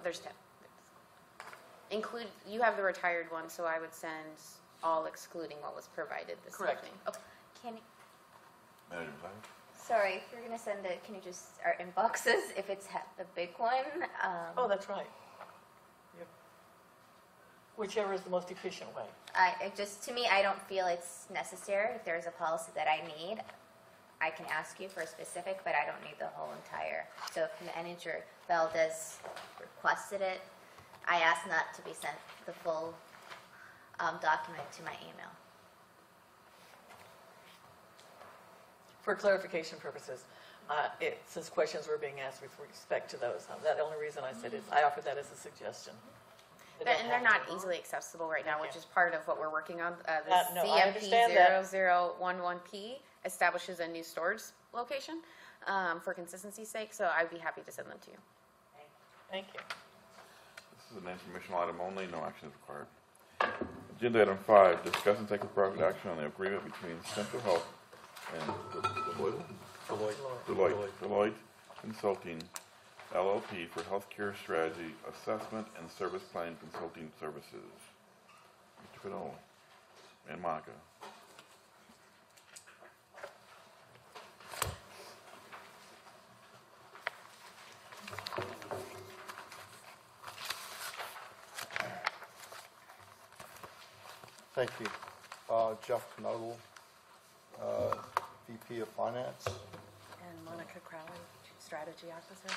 There's 10. You have the retired one, so I would send all excluding what was provided this Correct. evening. Okay. Manager Blank. Sorry, if you're going to send it, can you just, our inboxes, if it's the big one? Oh, that's right. Yep. Whichever is the most efficient way. To me, I don't feel it's necessary. If there's a policy that I need, I can ask you for a specific, but I don't need the whole entire. So if Manager Valdez requested it, I asked not to be sent the full document to my email. For clarification purposes, since questions were being asked with respect to those, the only reason I said is, I offered that as a suggestion. And they're not easily accessible right now, which is part of what we're working on. The no, I understand that. CMP 0011P establishes a new storage location for consistency's sake, so I'd be happy to send them to you. Thank you. This is an informational item only, no action is required. Agenda item 5, discuss and take appropriate action on the agreement between Sendero Health and Deloitte Consulting LLP for healthcare strategy assessment and service planning consulting services. Mr. Fidel and Monica. Thank you. Jeff Knoll, VP of Finance. And Monica Crowley, Strategy Officer.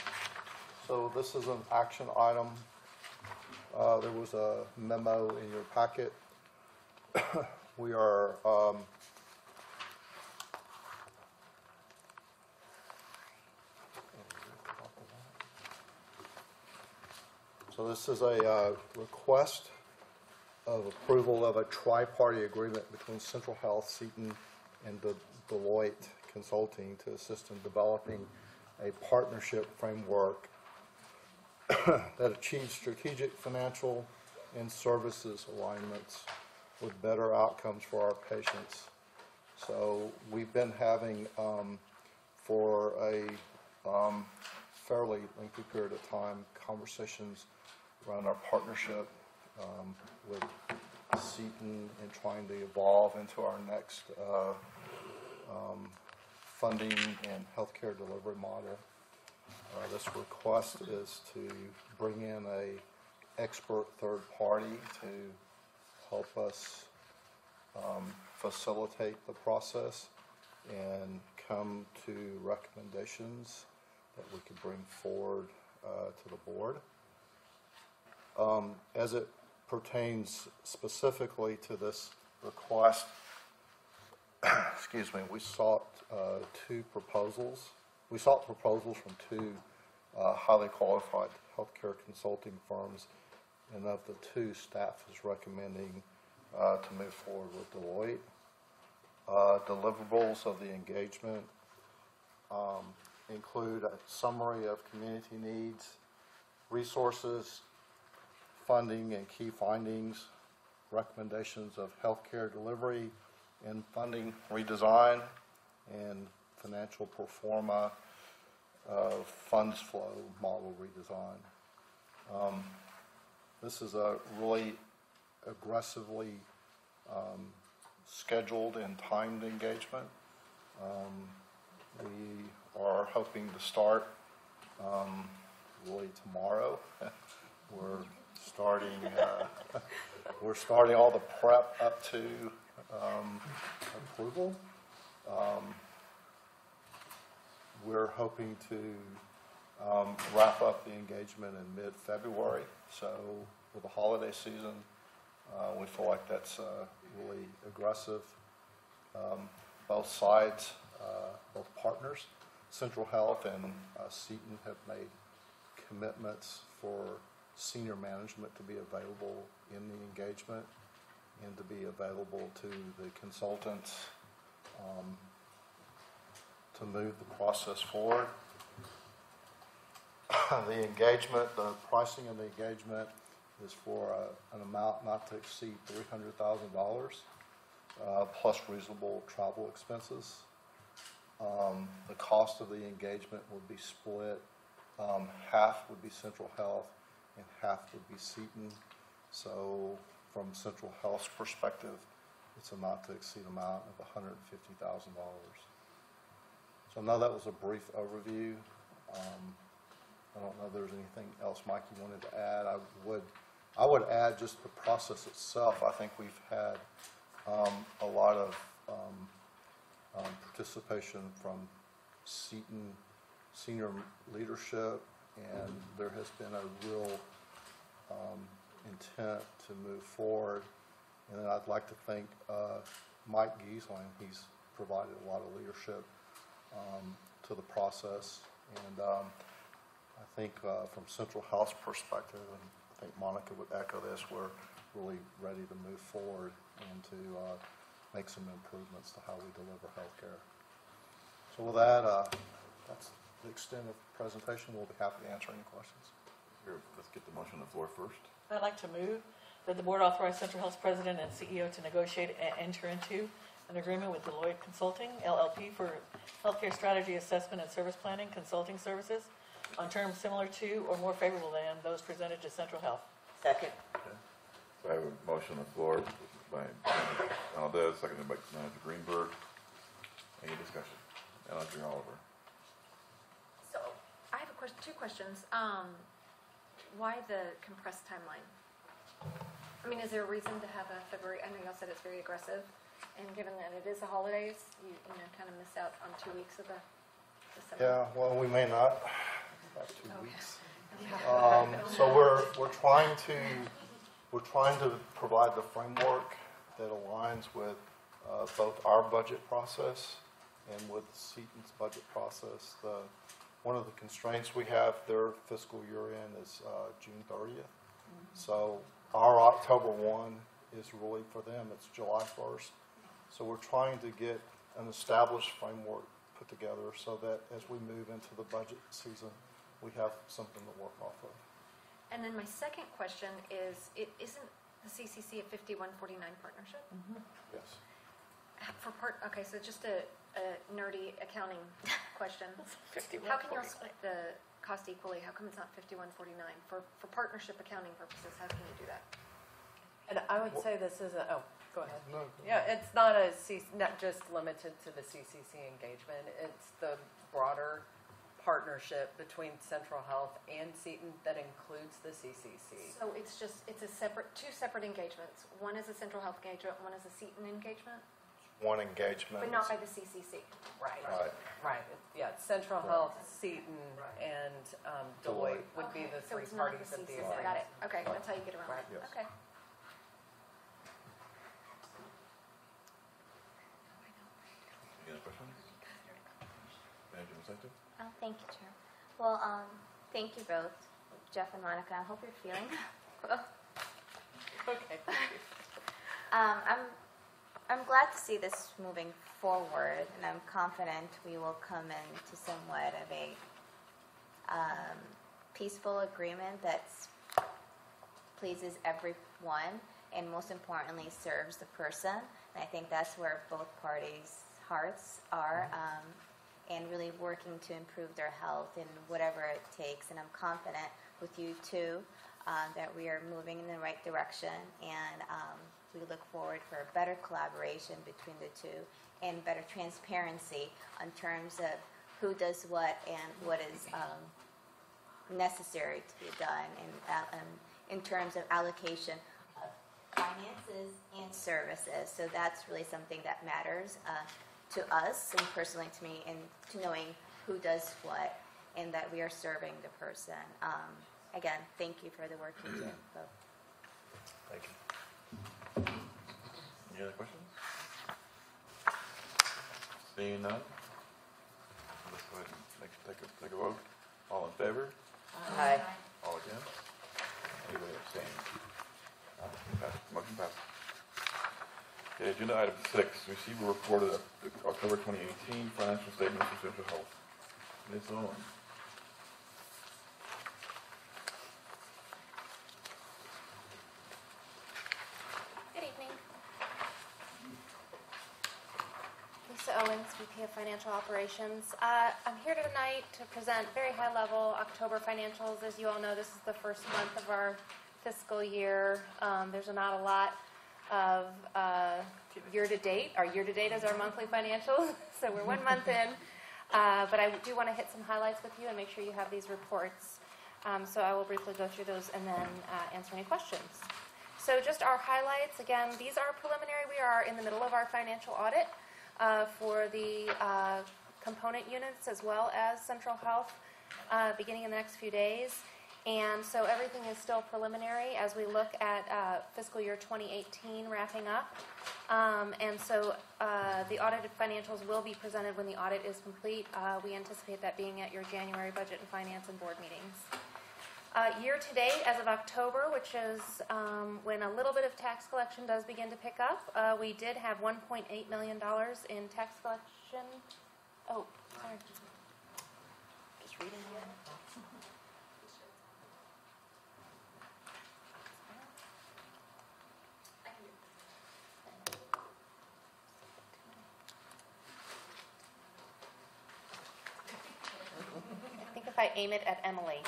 So this is an action item. There was a memo in your packet. We are so this is a request of approval of a tri-party agreement between Central Health, Seton, and Deloitte Consulting to assist in developing a partnership framework that achieves strategic, financial, and services alignments with better outcomes for our patients. So we've been having, for a fairly lengthy period of time, conversations around our partnership with Seton and trying to evolve into our next funding and healthcare delivery model. This request is to bring in a expert third party to help us facilitate the process and come to recommendations that we could bring forward to the board. As it pertains specifically to this request, excuse me, we sought two proposals. We sought proposals from two highly qualified healthcare consulting firms, and of the two, staff is recommending to move forward with Deloitte. Deliverables of the engagement include a summary of community needs, resources, funding and key findings, recommendations of healthcare delivery and funding redesign, and financial pro forma of funds flow model redesign. This is a really aggressively scheduled and timed engagement. We are hoping to start really tomorrow. We're starting all the prep up to approval. We're hoping to wrap up the engagement in mid-February. So with the holiday season, we feel like that's really aggressive. Both sides, both partners, Central Health and Seton, have made commitments for senior management to be available in the engagement and to be available to the consultants to move the process forward. The engagement, the pricing of the engagement is for an amount not to exceed $300,000 plus reasonable travel expenses. The cost of the engagement would be split. Half would be Central Health and half would be Seton. So from Central Health's perspective, it's a not to exceed amount of $150,000. So I know that was a brief overview. I don't know if there's anything else, Mike, you wanted to add. I would add just the process itself. I think we've had a lot of participation from Seton senior leadership, and there has been a real intent to move forward. And then I'd like to thank Mike Giesling. He's provided a lot of leadership to the process. And I think from Central Health's perspective, and I think Monica would echo this, we're really ready to move forward and to make some improvements to how we deliver health care. So with that, that's the extent of the presentation. We'll be happy to answer any questions. Here, let's get the motion on the floor first. I'd like to move that the board authorize Central Health's president and CEO to negotiate and enter into an agreement with Deloitte Consulting, LLP, for healthcare strategy assessment and service planning consulting services on terms similar to or more favorable than those presented to Central Health. Second. Okay. So I have a motion on the floor by Manager Valdez, seconded by Manager Greenberg. Any discussion? Manager Oliver. So I have two questions. Why the compressed timeline? I mean, is there a reason to have a February? I know y'all said it's very aggressive, and given that it is the holidays, you know, kind of miss out on 2 weeks of the summer. Yeah, well, we may not have 2 Okay. weeks. So we're trying to provide the framework that aligns with both our budget process and with Seton's budget process. One of the constraints we have, their fiscal year end is June 30th. So our October 1 is really for them, it's July 1st. So we're trying to get an established framework put together so that as we move into the budget season, we have something to work off of. And then my second question is, isn't the CCC a 5149 partnership? Yes. Okay, so just a nerdy accounting question. How can you all split the cost equally? How come it's not 5149? For partnership accounting purposes, how can you do that? And I would say this is go ahead. No. Yeah, it's not not just limited to the CCC engagement. It's the broader partnership between Central Health and Seton that includes the CCC. So it's two separate engagements. One is a Central Health engagement, one is a Seton engagement, One engagement. but not by the CCC. Right. Right. Right. Yeah, Central Health, Seton, and Deloitte would be the So three it's not parties the of the CCC. agreement. Got it. Okay, that's how you get around Right. it. Yes. Okay. Any other questions? Manager Incentive? Oh, thank you, Chair. Well, thank you both, Jeff and Monica. I hope you're feeling well. Okay. I'm glad to see this moving forward, and I'm confident we will come into somewhat of a peaceful agreement that pleases everyone and most importantly serves the person. And I think that's where both parties' hearts are, and really working to improve their health in whatever it takes. And I'm confident with you too that we are moving in the right direction, and we look forward for a better collaboration between the two and better transparency on terms of who does what and what is necessary to be done in terms of allocation of finances and services. So that's really something that matters to us and personally to me, and to knowing who does what and that we are serving the person. Again, thank you for the work you do. Thank you. Any other questions? Seeing none? Let's go ahead and take a vote. All in favor? Aye. All against? Anybody abstain? Motion passes. Okay, agenda item 6, receive a report of the October 2018 financial statements for Central Health. Ms. Owen. Good evening. Lisa Owens, VP of Financial Operations. I'm here tonight to present very high-level October financials. As you all know, this is the first month of our fiscal year. There's not a lot of year-to-date. Our year-to-date is our monthly financials, so we're 1 month in. But I do want to hit some highlights with you and make sure you have these reports. So I will briefly go through those and then answer any questions. So just our highlights. Again, these are preliminary. We are in the middle of our financial audit for the component units as well as Central Health beginning in the next few days. And so everything is still preliminary as we look at fiscal year 2018 wrapping up. And so the audited financials will be presented when the audit is complete. We anticipate that being at your January budget and finance and board meetings. Year to date, as of October, which is when a little bit of tax collection does begin to pick up, we did have $1.8 million in tax collection. Oh, sorry. Just reading again. I think if I aim it at Emily.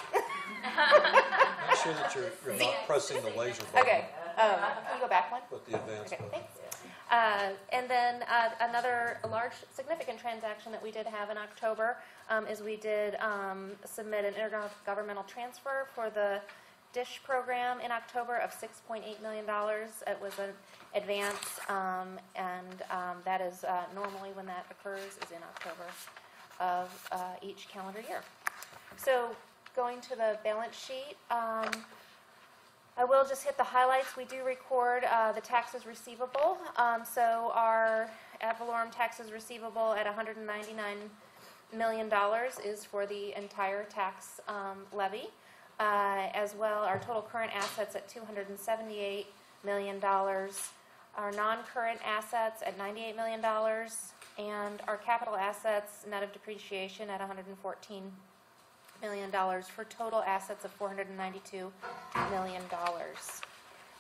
Make sure that you're not pressing the laser button. Okay, can you go back one? But the advance Okay, button. thanks. And then another large, significant transaction that we did have in October is we did submit an intergovernmental transfer for the DISH program in October of $6.8 million. It was an advance, and that is normally when that occurs is in October of each calendar year. So going to the balance sheet, I will just hit the highlights. We do record the taxes receivable. So our ad valorem taxes receivable at $199 million is for the entire tax levy. As well, our total current assets at $278 million. Our non-current assets at $98 million. And our capital assets, net of depreciation, at $114 million for total assets of $492 million.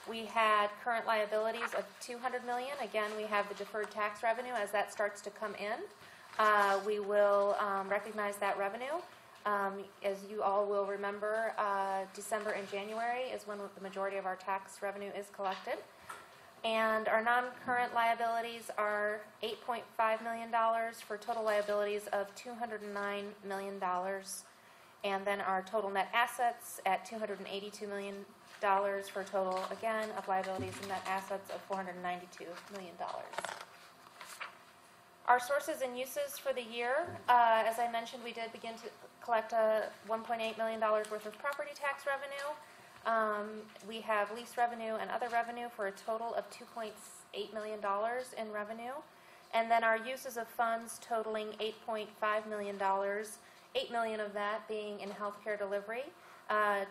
We had current liabilities of $200 million. Again, we have the deferred tax revenue. As that starts to come in, we will recognize that revenue. As you all will remember, December and January is when the majority of our tax revenue is collected. And our non-current liabilities are $8.5 million for total liabilities of $209 million. And then our total net assets at $282 million for a total, again, of liabilities and net assets of $492 million. Our sources and uses for the year, as I mentioned, we did begin to collect $1.8 million worth of property tax revenue. We have lease revenue and other revenue for a total of $2.8 million in revenue. And then our uses of funds totaling $8.5 million, $8 million of that being in healthcare delivery,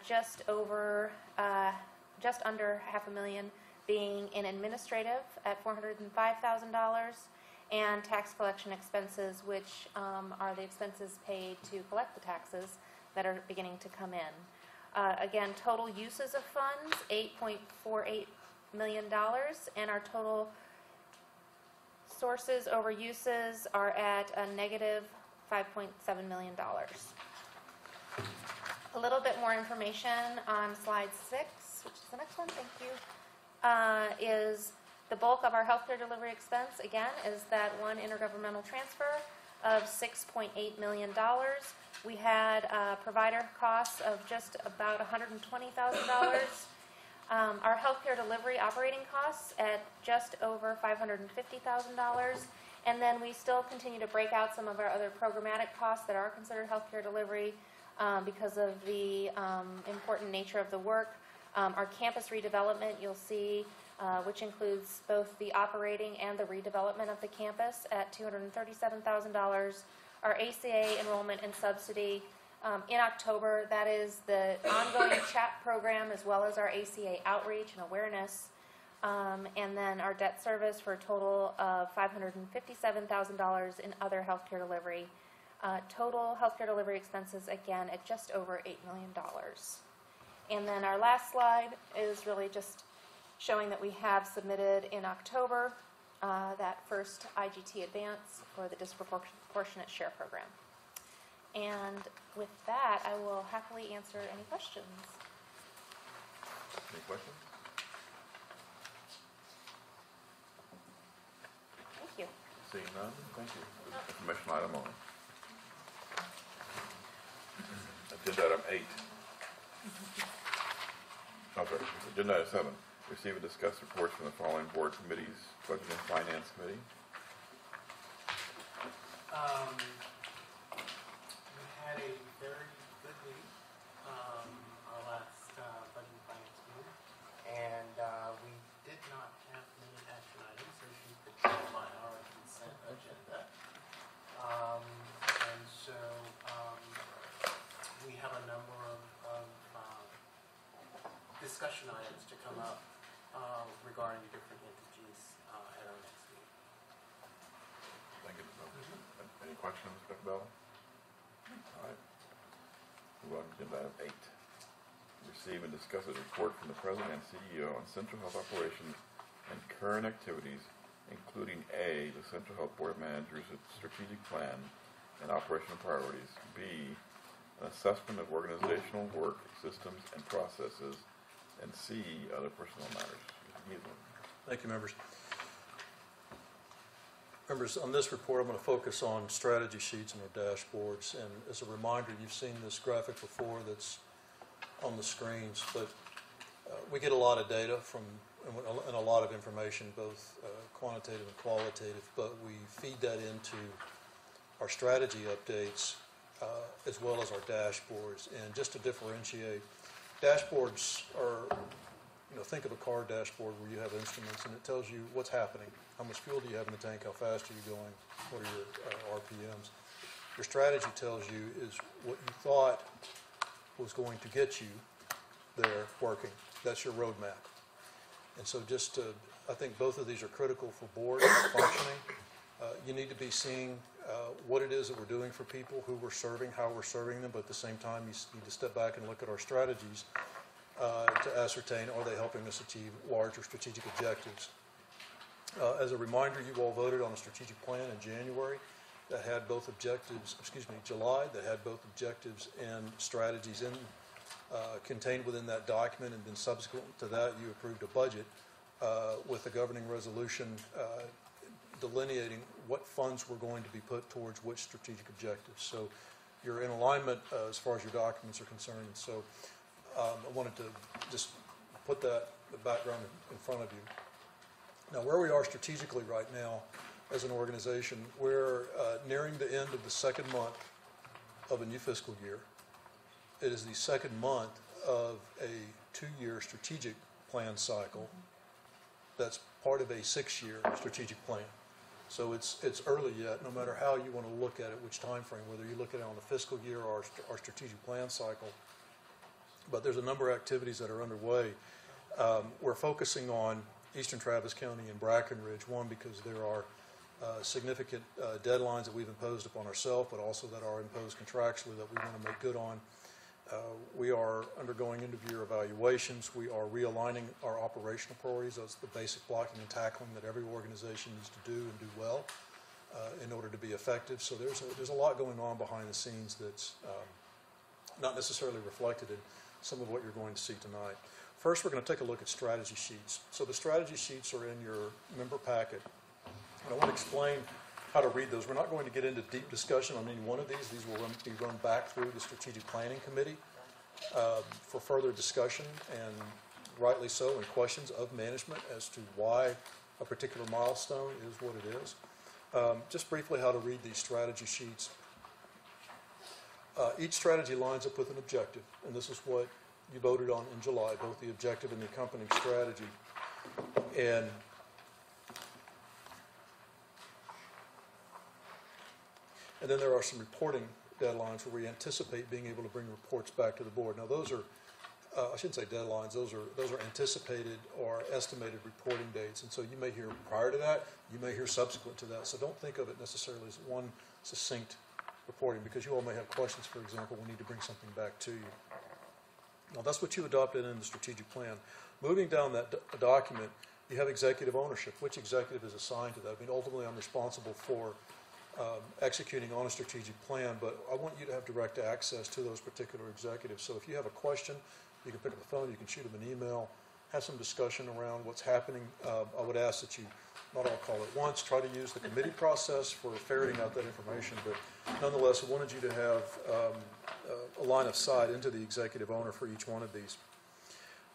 just under $500,000 being in administrative at $405,000, and tax collection expenses, which are the expenses paid to collect the taxes that are beginning to come in. Again, total uses of funds, $8.48 million, and our total sources over uses are at a negative $5.7 million. A little bit more information on slide 6, which is the next one, thank you, is the bulk of our healthcare delivery expense, again, is that one intergovernmental transfer of $6.8 million. We had provider costs of just about $120,000. Our healthcare delivery operating costs at just over $550,000. And then we still continue to break out some of our other programmatic costs that are considered healthcare delivery because of the important nature of the work. Our campus redevelopment, you'll see, which includes both the operating and the redevelopment of the campus at $237,000. Our ACA enrollment and subsidy in October, that is the ongoing chat program as well as our ACA outreach and awareness. And then our debt service for a total of $557,000 in other healthcare delivery. Total healthcare delivery expenses, again, at just over $8 million. And then our last slide is really just showing that we have submitted in October that first IGT advance for the disproportionate share program. And with that, I will happily answer any questions. Any questions? Thank you. Seeing none, thank you. Information item on. Agenda item 8. Oh, sorry. Agenda item 7. Receive and discuss reports from the following board committees: Budget and Finance Committee. We had a very good meeting, our last Budget and Finance meeting, and we did not have many action items, as you could tell by our consent agenda. And so we have a number of discussion items to come up regarding different entities at our next meeting. Thank you. Any questions, Dr. Bell? All right. Move on to agenda item 8. Receive and discuss a report from the President and CEO on Central Health operations and current activities, including A, the Central Health Board of Managers' strategic plan and operational priorities, B, an assessment of organizational work, systems, and processes, and C, other personnel matters. Thank you, members. Members, on this report, I'm going to focus on strategy sheets and our dashboards. And as a reminder, you've seen this graphic before that's on the screens, but we get a lot of data from and a lot of information, both quantitative and qualitative, but we feed that into our strategy updates as well as our dashboards. And just to differentiate, dashboards are, think of a car dashboard where you have instruments and it tells you what's happening. How much fuel do you have in the tank? How fast are you going? What are your RPMs? Your strategy tells you is what you thought was going to get you there working. That's your roadmap. And so I think both of these are critical for board functioning. You need to be seeing what it is that we're doing for people, who we're serving, how we're serving them, but at the same time, you need to step back and look at our strategies to ascertain, are they helping us achieve larger strategic objectives? As a reminder, you all voted on a strategic plan in January that had both objectives, July, that had both objectives and strategies contained within that document, and then subsequent to that, you approved a budget with a governing resolution delineating what funds were going to be put towards which strategic objectives. So you're in alignment as far as your documents are concerned. So I wanted to just put the background in front of you. Now, where we are strategically right now as an organization, we're nearing the end of the second month of a new fiscal year. It is the second month of a 2-year strategic plan cycle that's part of a 6-year strategic plan. So it's early yet, no matter how you want to look at it, which time frame, whether you look at it on the fiscal year or our strategic plan cycle. But there's a number of activities that are underway. We're focusing on Eastern Travis County and Brackenridge, one, because there are significant deadlines that we've imposed upon ourselves, but also that are imposed contractually that we want to make good on. We are undergoing end-of-year evaluations. We are realigning our operational priorities. That's the basic blocking and tackling that every organization needs to do and do well in order to be effective. So there's a lot going on behind the scenes that's not necessarily reflected in some of what you're going to see tonight. First, we're going to take a look at strategy sheets. So the strategy sheets are in your member packet. And I want to explain how to read those. We're not going to get into deep discussion on any one of these. These will be run back through the Strategic Planning Committee for further discussion, and rightly so, and questions of management as to why a particular milestone is what it is. Just briefly how to read these strategy sheets. Each strategy lines up with an objective, and this is what you voted on in July, both the objective and the accompanying strategy. And then there are some reporting deadlines where we anticipate being able to bring reports back to the board. Now those are, I shouldn't say deadlines, those are anticipated or estimated reporting dates. And so you may hear prior to that, you may hear subsequent to that. So don't think of it necessarily as one succinct reporting, because you all may have questions. For example, we need to bring something back to you. Now that's what you adopted in the strategic plan. Moving down that document, you have executive ownership. Which executive is assigned to that? I mean, ultimately I'm responsible for executing on a strategic plan, but I want you to have direct access to those particular executives. So if you have a question, you can pick up the phone, you can shoot them an email, have some discussion around what's happening. I would ask that you not all call at once, try to use the committee process for ferreting out that information, but nonetheless, I wanted you to have a line of sight into the executive owner for each one of these.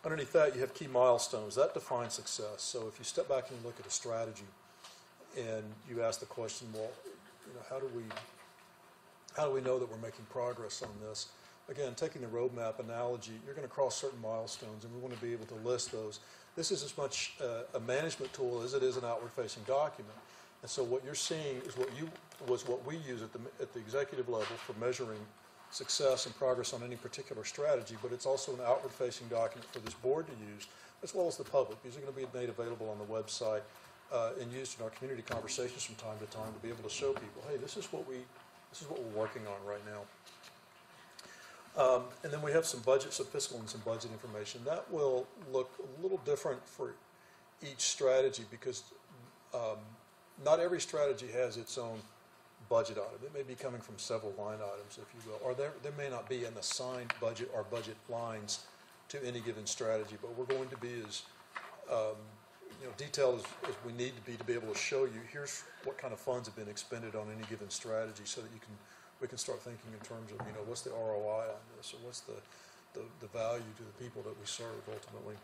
Underneath that, you have key milestones. That defines success. So if you step back and look at a strategy and you ask the question, well, how do we know that we're making progress on this? Again, taking the roadmap analogy, you're going to cross certain milestones, and we want to be able to list those. This is as much a management tool as it is an outward-facing document. And so what you're seeing is what we use at the executive level for measuring success and progress on any particular strategy, but it's also an outward-facing document for this board to use, as well as the public. These are going to be made available on the website and used in our community conversations from time to time to be able to show people, hey, this is what we're working on right now. And then we have some fiscal and some budget information. That will look a little different for each strategy because not every strategy has its own budget item. It may be coming from several line items, if you will, or there may not be an assigned budget or budget lines to any given strategy, but we're going to be as detailed as we need to be able to show you here's what kind of funds have been expended on any given strategy, so that we can start thinking in terms of what's the ROI on this, or what's the value to the people that we serve ultimately.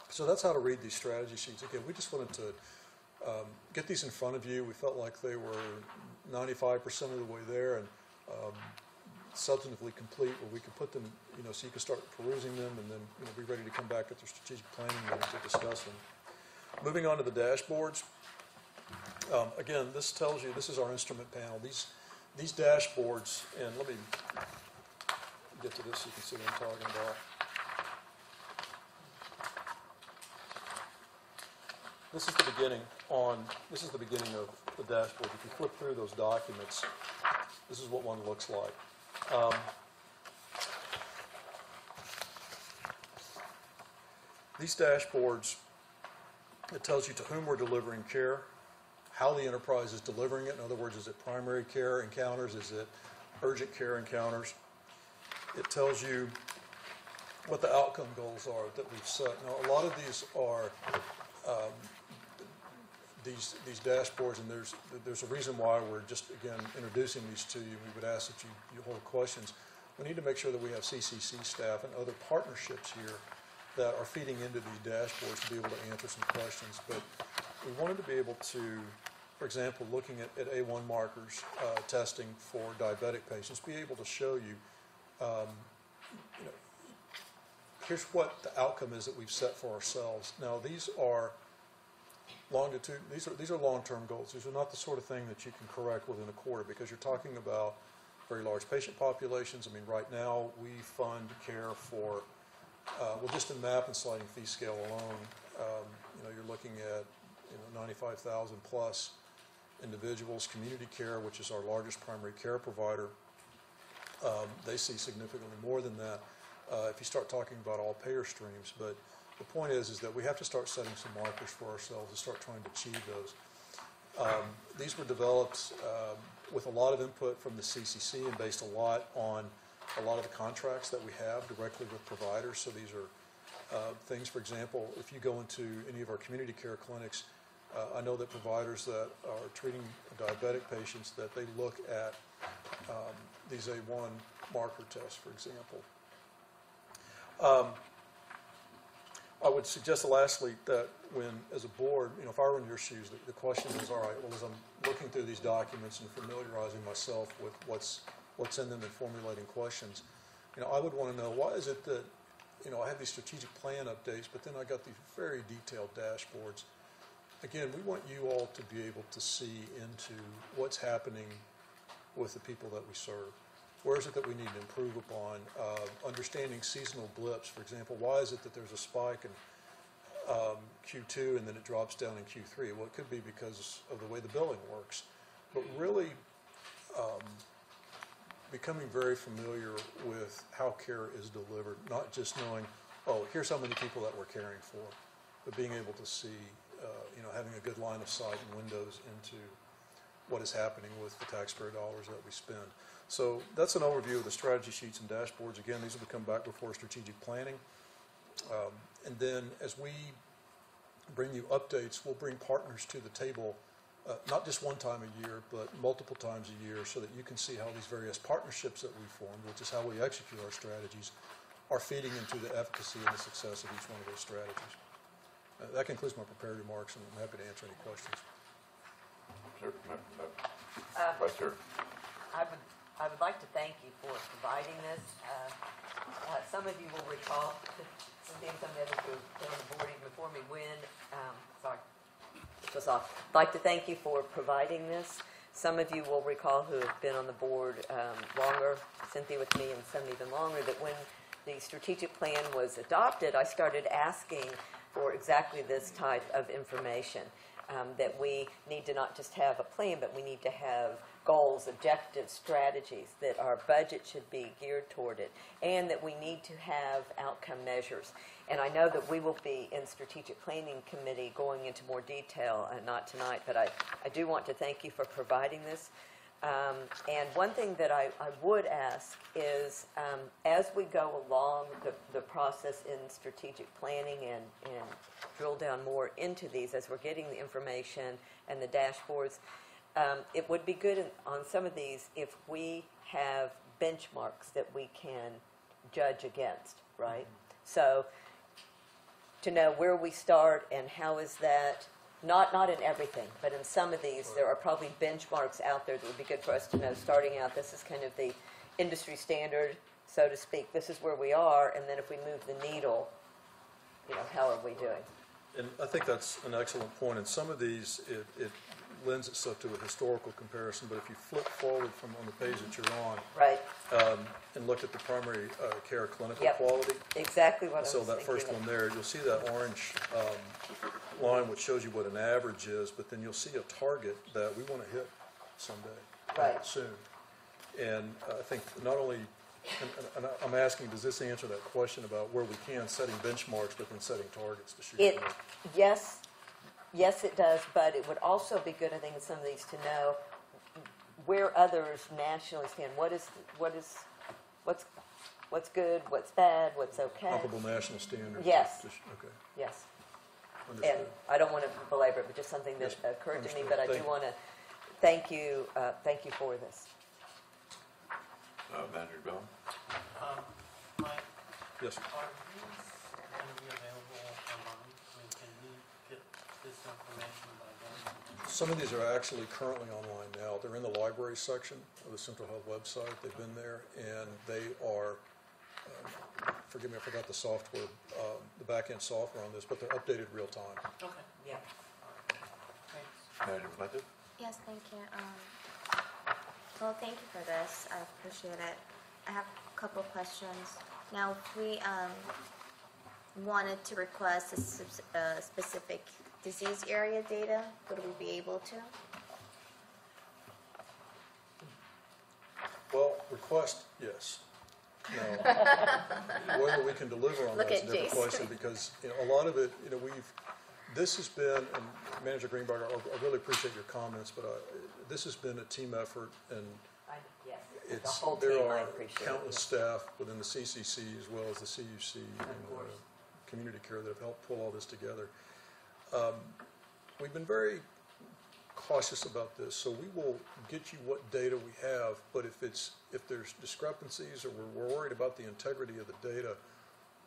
So that's how to read these strategy sheets. Again, we just wanted to get these in front of you. We felt like they were 95% of the way there and substantively complete, where we could put them, so you can start perusing them and then be ready to come back at the strategic planning meeting to discuss them. Moving on to the dashboards. Again, this tells you, this is our instrument panel. These dashboards, and let me get to this so you can see what I'm talking about. This is the beginning of the dashboard. If you flip through those documents, this is what one looks like. These dashboards, it tells you to whom we're delivering care, how the enterprise is delivering it. In other words, is it primary care encounters? Is it urgent care encounters? It tells you what the outcome goals are that we've set. Now, a lot of these are these dashboards, and there's a reason why we're just, again, introducing these to you. We would ask that you hold questions. We need to make sure that we have CCC staff and other partnerships here that are feeding into these dashboards to be able to answer some questions. But we wanted to be able to, for example, looking at A1 markers testing for diabetic patients, be able to show you, here's what the outcome is that we've set for ourselves. Now, these are these are long-term goals. These are not the sort of thing that you can correct within a quarter, because you're talking about very large patient populations. I mean, right now we fund care for, well, just in MAP and sliding fee scale alone, you're looking at 95,000 plus individuals. Community care, which is our largest primary care provider, they see significantly more than that if you start talking about all payer streams. But the point is that we have to start setting some markers for ourselves and start trying to achieve those. These were developed with a lot of input from the CCC and based a lot on a lot of the contracts that we have directly with providers. So these are things, for example, if you go into any of our community care clinics, I know that providers that are treating diabetic patients, that they look at these A1 marker tests, for example. I would suggest lastly that when, as a board, if I were in your shoes, the question is, all right, well, as I'm looking through these documents and familiarizing myself with what's in them and formulating questions, I would want to know, why is it that, I have these strategic plan updates, but then I got these very detailed dashboards. Again, we want you all to be able to see into what's happening with the people that we serve. Where is it that we need to improve upon? Understanding seasonal blips, for example. Why is it that there's a spike in Q2 and then it drops down in Q3? Well, it could be because of the way the billing works. But really becoming very familiar with how care is delivered, not just knowing, oh, here's how many people that we're caring for, but being able to see, having a good line of sight and windows into what is happening with the taxpayer dollars that we spend. So that's an overview of the strategy sheets and dashboards. Again, these will come back before strategic planning. And then as we bring you updates, we'll bring partners to the table, not just one time a year, but multiple times a year, so that you can see how these various partnerships that we formed, which is how we execute our strategies, are feeding into the efficacy and the success of each one of those strategies. That concludes my prepared remarks, and I'm happy to answer any questions. Sure. Vice Chair. I would like to thank you for providing this. Some of you will recall, some of the others who have been on the board even before me, I'd like to thank you for providing this. Some of you will recall, who have been on the board longer, Cynthia with me and some even longer, that when the strategic plan was adopted, I started asking for exactly this type of information, that we need to not just have a plan, but we need to have goals, objectives, strategies, that our budget should be geared toward it, and that we need to have outcome measures. And I know that we will be in Strategic Planning Committee going into more detail, not tonight, but I do want to thank you for providing this. And one thing that I would ask is, as we go along the process in strategic planning and drill down more into these, as we're getting the information and the dashboards, it would be good on some of these if we have benchmarks that we can judge against, right? Mm-hmm. So to know where we start and how is that, not in everything, but in some of these, there are probably benchmarks out there that would be good for us to know. Starting out, this is kind of the industry standard, so to speak. This is where we are, and then if we move the needle, how are we doing? And I think that's an excellent point. And some of these, it lends itself to a historical comparison, but if you flip forward from on the page that you're on, right, and look at the primary care clinical yep. quality. Exactly what I was thinking. So that first one there, you'll see that orange line which shows you what an average is, but then you'll see a target that we want to hit someday, right, soon. And I think not only And I'm asking, does this answer that question about where we can, setting benchmarks, but then setting targets to shoot It, for? yes, it does, but it would also be good, I think, in some of these to know where others nationally stand. What's good, what's bad, what's okay. Comparable national standards? Yes. Okay, Yes. And understood. I don't want to belabor it, but just something that Yes, occurred to me, understood. but I Thank do you. want to thank you for this. Manager Bell? Mike, Yes, sir. are these going to be available online? I mean, can we get this information by then? Some of these are actually currently online now. They're in the library section of the Central Health website. They've been there, and they are, forgive me, I forgot the software, the back-end software on this, but they're updated real time. Okay. Yeah. Thanks. Manager Plaintiff? Yes, thank you. Well, thank you for this. I appreciate it. I have a couple of questions. Now, if we wanted to request a specific disease area data, would we be able to? Well, request, yes. Now, whether we can deliver on Look that's a at different Jason. question, because, a lot of it, this has been, and Manager Greenberger, I really appreciate your comments, but this has been a team effort, and Yes. The it's, whole there team, I are appreciate it. countless staff within the CCC as well as the CUC and course. community care that have helped pull all this together. We've been very cautious about this, so we will get you what data we have, but if there's discrepancies or we're worried about the integrity of the data,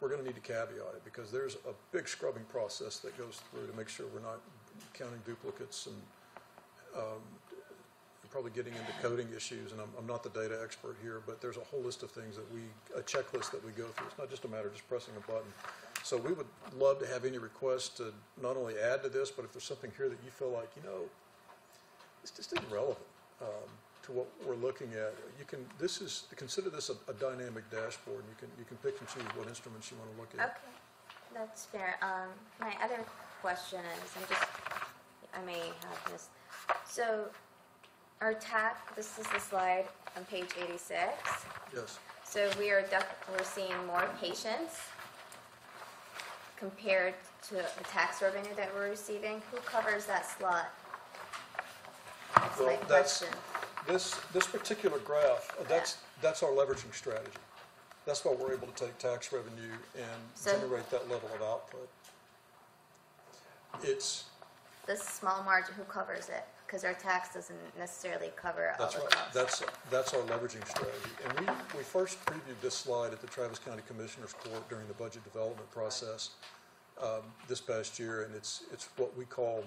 we're going to need to caveat it, because there's a big scrubbing process that goes through to make sure we're not counting duplicates and probably getting into coding issues, and I'm not the data expert here, but there's a whole list of things a checklist that we go through. It's not just a matter of just pressing a button. So we would love to have any requests to not only add to this, but if there's something here that you feel like, it's just irrelevant to what we're looking at, consider this a dynamic dashboard, and you can pick and choose what instruments you want to look at. Okay, that's fair. My other question is, I may have missed. So, our TAC, this is the slide on page 86. Yes. So we're seeing more patients compared to the tax revenue that we're receiving. Who covers that slot? That's my question. This particular graph, that's our leveraging strategy. That's why we're able to take tax revenue and generate that level of output. It's This small margin, who covers it? Because our tax doesn't necessarily cover all That's the right. costs. That's our leveraging strategy. And we first previewed this slide at the Travis County Commissioners Court during the budget development process this past year, and it's what we call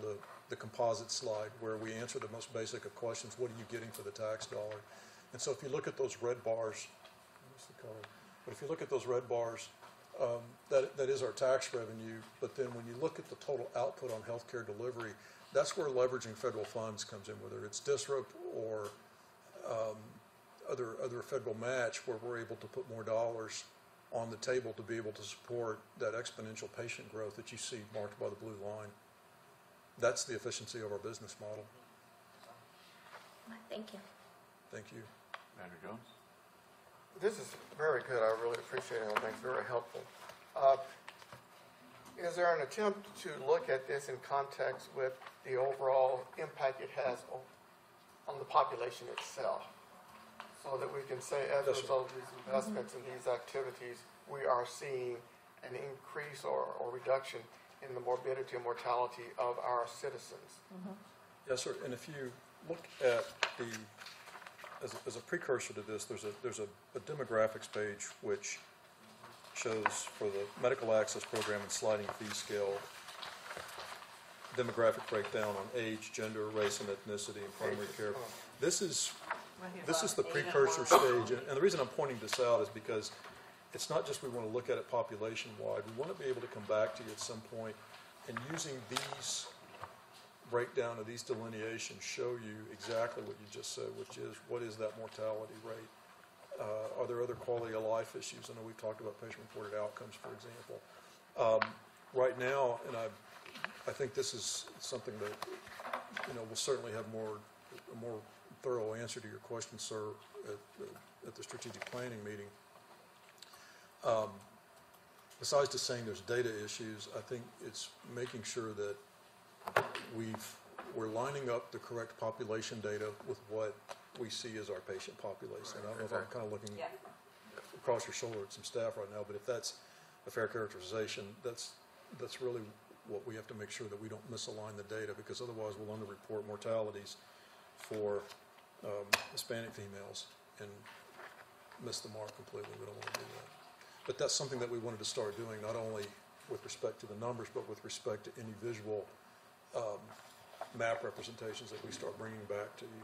the composite slide, where we answer the most basic of questions: what are you getting for the tax dollar? And so if you look at those red bars, what's the color? But if you look at those red bars, that is our tax revenue. But then when you look at the total output on healthcare delivery, that's where leveraging federal funds comes in, whether it's DSRIP or other federal match, where we're able to put more dollars on the table to be able to support that exponential patient growth that you see marked by the blue line. That's the efficiency of our business model. Thank you. Thank you. Manager Jones? This is very good. I really appreciate it. I think it's very helpful. Is there an attempt to look at this in context with the overall impact it has on the population itself? So that we can say, as a result of these investments and these activities, we are seeing an increase or reduction in the morbidity and mortality of our citizens. Yes, sir. And if you look at as a precursor to this, there's a demographics page which shows for the medical access program and sliding fee scale demographic breakdown on age, gender, race, and ethnicity in primary care. This is the precursor stage, and the reason I'm pointing this out is because it's not just we want to look at it population-wide. We want to be able to come back to you at some point and using these breakdown of these delineations show you exactly what you just said, which is what is that mortality rate? Are there other quality of life issues? I know we've talked about patient-reported outcomes, for example. Right now, and I think this is something that we'll certainly have more thorough answer to your question, sir, at the strategic planning meeting. Besides just saying there's data issues, I think it's making sure that we're lining up the correct population data with what we see as our patient population. And I don't know if I'm kind of looking across your shoulder at some staff right now, but if that's a fair characterization, that's really what we have to make sure that we don't misalign the data, because otherwise we'll underreport mortalities for Hispanic females and miss the mark completely. We don't want to do that. But that's something that we wanted to start doing, not only with respect to the numbers, but with respect to any visual map representations that we start bringing back to you,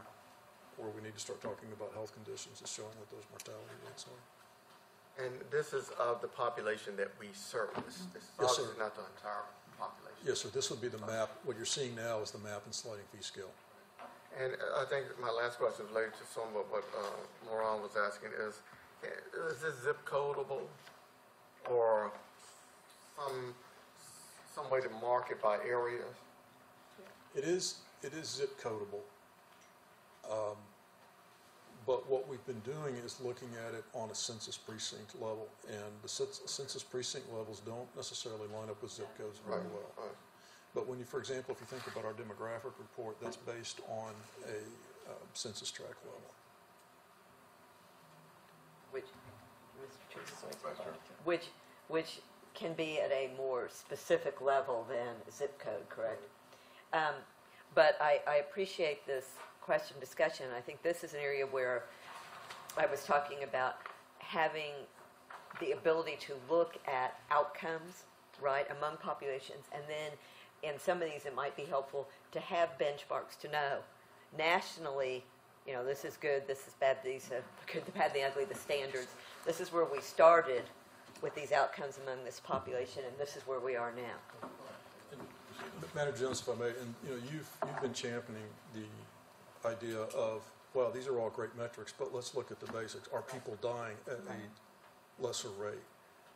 where we need to start talking about health conditions and showing what those mortality rates are. And this is of the population that we service. This is Yes, sir. obviously not the entire population. Yes, sir. This would be the map. What you're seeing now is the map and sliding fee scale. And I think my last question is related to some of what Moran was asking is this zip codable or some way to mark it by areas? It is zip codable. But what we've been doing is looking at it on a census precinct level, and the census precinct levels don't necessarily line up with zip codes very well. Right. But when you, for example, if you think about our demographic report, that's based on a census tract level. Which can be at a more specific level than zip code, correct? But I appreciate this question discussion. I think this is an area where I was talking about having the ability to look at outcomes, right, among populations, and then in some of these it might be helpful to have benchmarks to know nationally, you know, this is good, this is bad, these are good, the bad, the ugly, the standards. This is where we started with these outcomes among this population, and this is where we are now. And, Manager Jones, if I may, and you know, you've been championing the idea of, well, these are all great metrics, but let's look at the basics. Are people dying at a lesser rate?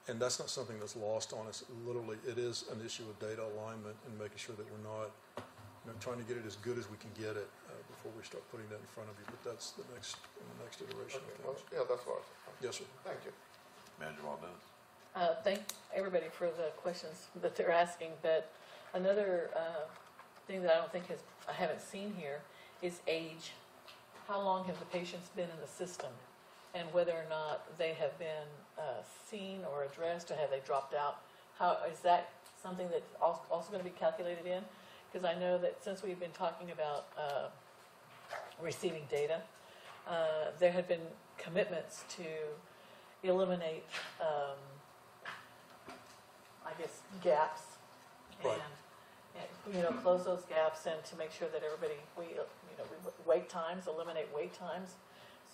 And that's not something that's lost on us. Literally, it is an issue of data alignment and making sure that we're not, you know, trying to get it as good as we can get it before we start putting that in front of you. But that's the next iteration of things. Yeah, that's what. Yes, sir. Thank you. Manager Valdez. Thank everybody for the questions that they're asking, but another thing that I don't think I haven't seen here is age. How long have the patients been in the system, and whether or not they have been seen or addressed, or have they dropped out? How is that something that's also going to be calculated in? Because I know that since we've been talking about receiving data, there have been commitments to eliminate, I guess, gaps, Right. and you know, close those gaps, and to make sure that everybody, we wait times, eliminate wait times.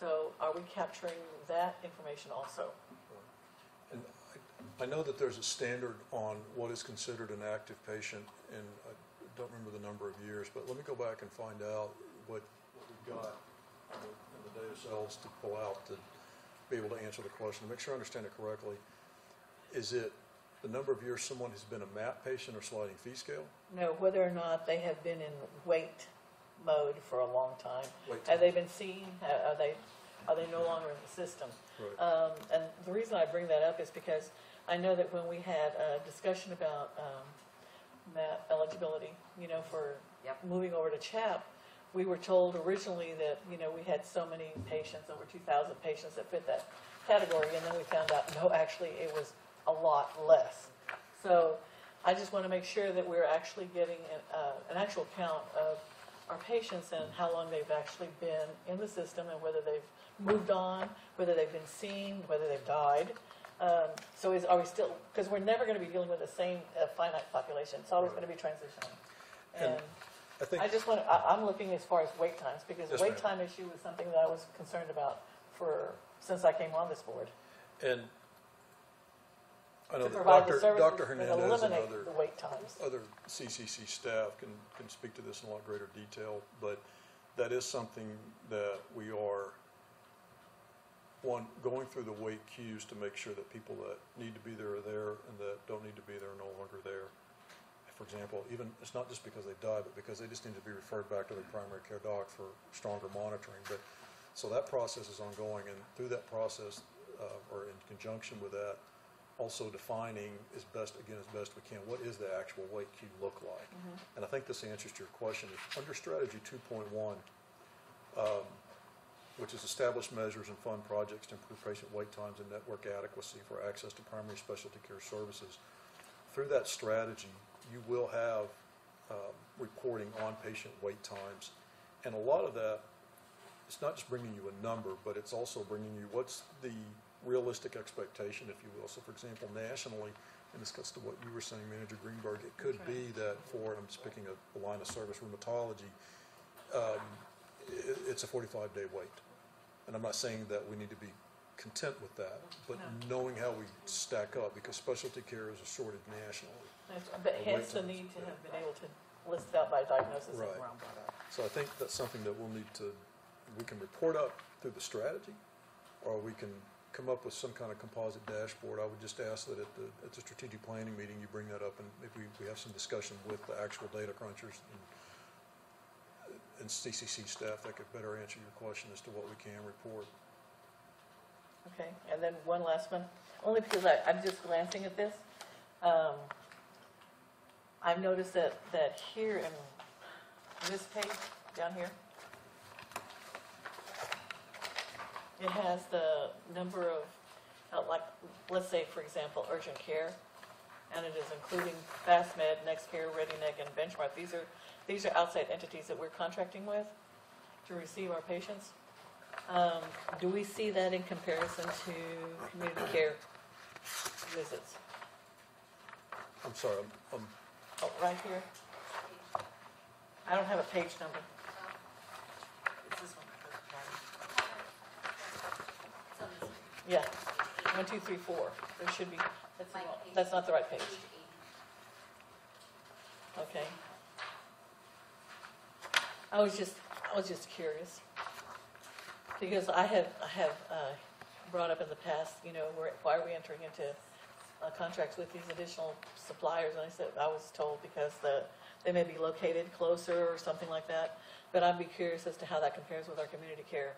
So are we capturing that information also? And I know that there's a standard on what is considered an active patient, and I don't remember the number of years, but let me go back and find out what we've got in the data cells to pull out to be able to answer the question. To make sure I understand it correctly, is it the number of years someone has been a MAP patient or sliding fee scale? No, whether or not they have been in wait mode for a long time. Wait Have time. they been seen? Are they no longer in the system? Right. And the reason I bring that up is because I know that when we had a discussion about MAP eligibility, you know, for moving over to CHAP, we were told originally that, you know, we had so many patients, over 2,000 patients that fit that category, and then we found out, no, actually it was a lot less. So I just want to make sure that we're actually getting an actual count of our patients and how long they've actually been in the system, and whether they've moved on, whether they've been seen, whether they've died. So are we still, because we're never going to be dealing with the same finite population. It's always going to be transitioning. And I think I just want to, I'm looking as far as wait times, because Yes, the wait ma'am. time issue was something that I was concerned about since I came on this board. and I know To that provide the Dr. services Hernandez and and eliminate the wait times. other CCC staff can speak to this in a lot greater detail, but that is something that we are, going through the wait queues to make sure that people that need to be there are there, and that don't need to be there are no longer there. for example, even, it's not just because they died, but because they just need to be referred back to their primary care doc for stronger monitoring. But, so that process is ongoing, and through that process, or in conjunction with that, also defining as best we can, what is the actual wait queue look like? And I think this answers to your question. Under strategy 2.1, which is establish measures and fund projects to improve patient wait times and network adequacy for access to primary specialty care services. Through that strategy, you will have reporting on patient wait times. And a lot of that, it's not just bringing you a number, but it's also bringing you what's the realistic expectation, if you will. So, for example, nationally, and this gets to what you were saying, Manager Greenberg, it could be that for, and I'm just picking a line of service, rheumatology, it's a 45-day wait. And I'm not saying that we need to be content with that, but knowing how we stack up, because specialty care is a shortage nationally. But hence the need to have been able to list it out by diagnosis and Right. around that. So I think that's something that we'll need to, we can report up through the strategy, or we can come up with some kind of composite dashboard. I would just ask that at the strategic planning meeting, you bring that up, and maybe we have some discussion with the actual data crunchers and CCC staff that could better answer your question as to what we can report. Okay, and then one last one, only because I'm just glancing at this. I've noticed that here in this page, down here, it has the number of, like, let's say, for example, urgent care, and it is including FastMed, NextCare, ReadyNet, and Benchmark. These are outside entities that we're contracting with to receive our patients. Do we see that in comparison to community care visits? I'm sorry, Oh, right here. I don't have a page number. It's this one. Yeah, 1, 2, 3, 4. There should be, that's not the right page. Okay. I was just curious. Because I have brought up in the past, why are we entering into contracts with these additional suppliers? And I said, I was told because they may be located closer or something like that. But I'd be curious as to how that compares with our community care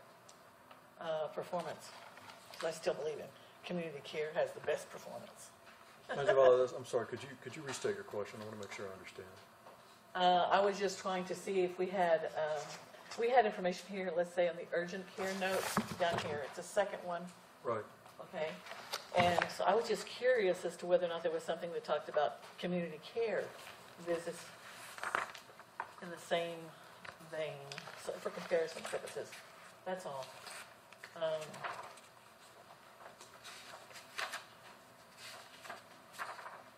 performance. Because I still believe in community care has the best performance. Angela, I'm sorry, could you restate your question? I want to make sure I understand. I was just trying to see if we had information here, let's say on the urgent care notes down here. It's the second one. Right. Okay. And so I was just curious as to whether or not there was something that talked about community care visits in the same vein, so for comparison purposes. That's all.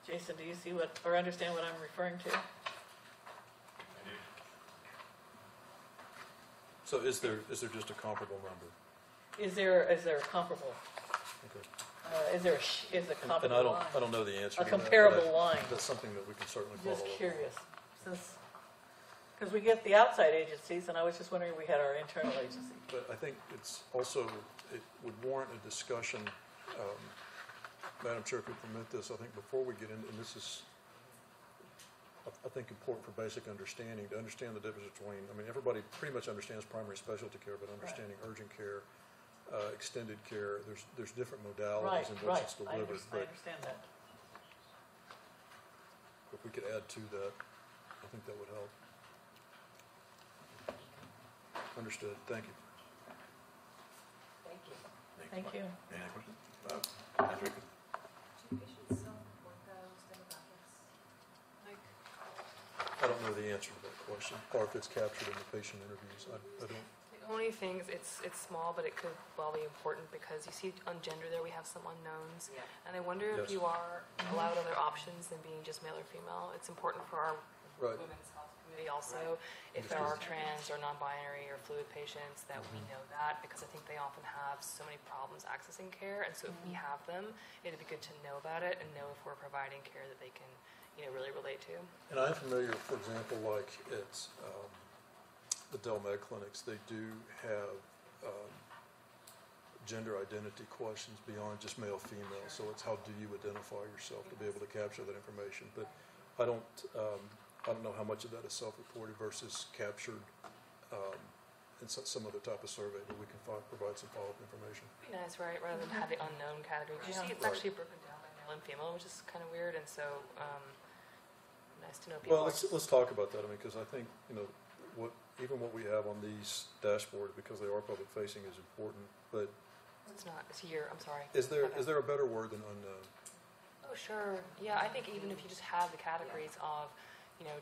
Jason, do you see or understand what I'm referring to? So is there just a comparable number? Is there a comparable? Okay. Is a comparable And I line? don't know the answer A to that, comparable but line. That's something that we can certainly follow Just up on. curious, because we get the outside agencies, and I was just wondering if we had our internal agency. But I think it's also, it would warrant a discussion, Madam Chair, if you permit this, I think before we get into, and this is, I think, important for basic understanding, to understand the difference between, everybody pretty much understands primary specialty care, but understanding urgent care, extended care, there's different modalities in which it's delivered. I understand that. If we could add to that, I think that would help. Understood. Thank you. Thank you. Any other questions? Andrew? I don't know the answer to that question, or if it's captured in the patient interviews. I don't. The only thing is it's small, but it could well be important because you see on gender there we have some unknowns. Yeah. And I wonder if Yes. you are allowed other options than being just male or female. It's important for our Right. Women's Health Committee also, if there are trans or non-binary or fluid patients, that we know that, because I think they often have so many problems accessing care. And so if we have them, it'd be good to know about it and know if we're providing care that they can really relate to. And I'm familiar, for example, like at the Del Med clinics, they do have gender identity questions beyond just male, female. So it's how do you identify yourself to be able to capture that information. But I don't know how much of that is self-reported versus captured in some other type of survey, but we can provide some follow-up information. It'd be nice, right, rather than have the unknown category. You see, it's actually broken down by male and female, which is kind of weird, and so nice to know people. Well, let's talk about that. I mean, because I think even what we have on these dashboards, because they are public facing, is important. But it's not. It's here. I'm sorry. Is there a better word than unknown? Oh, sure. Yeah, I think even if you just have the categories of,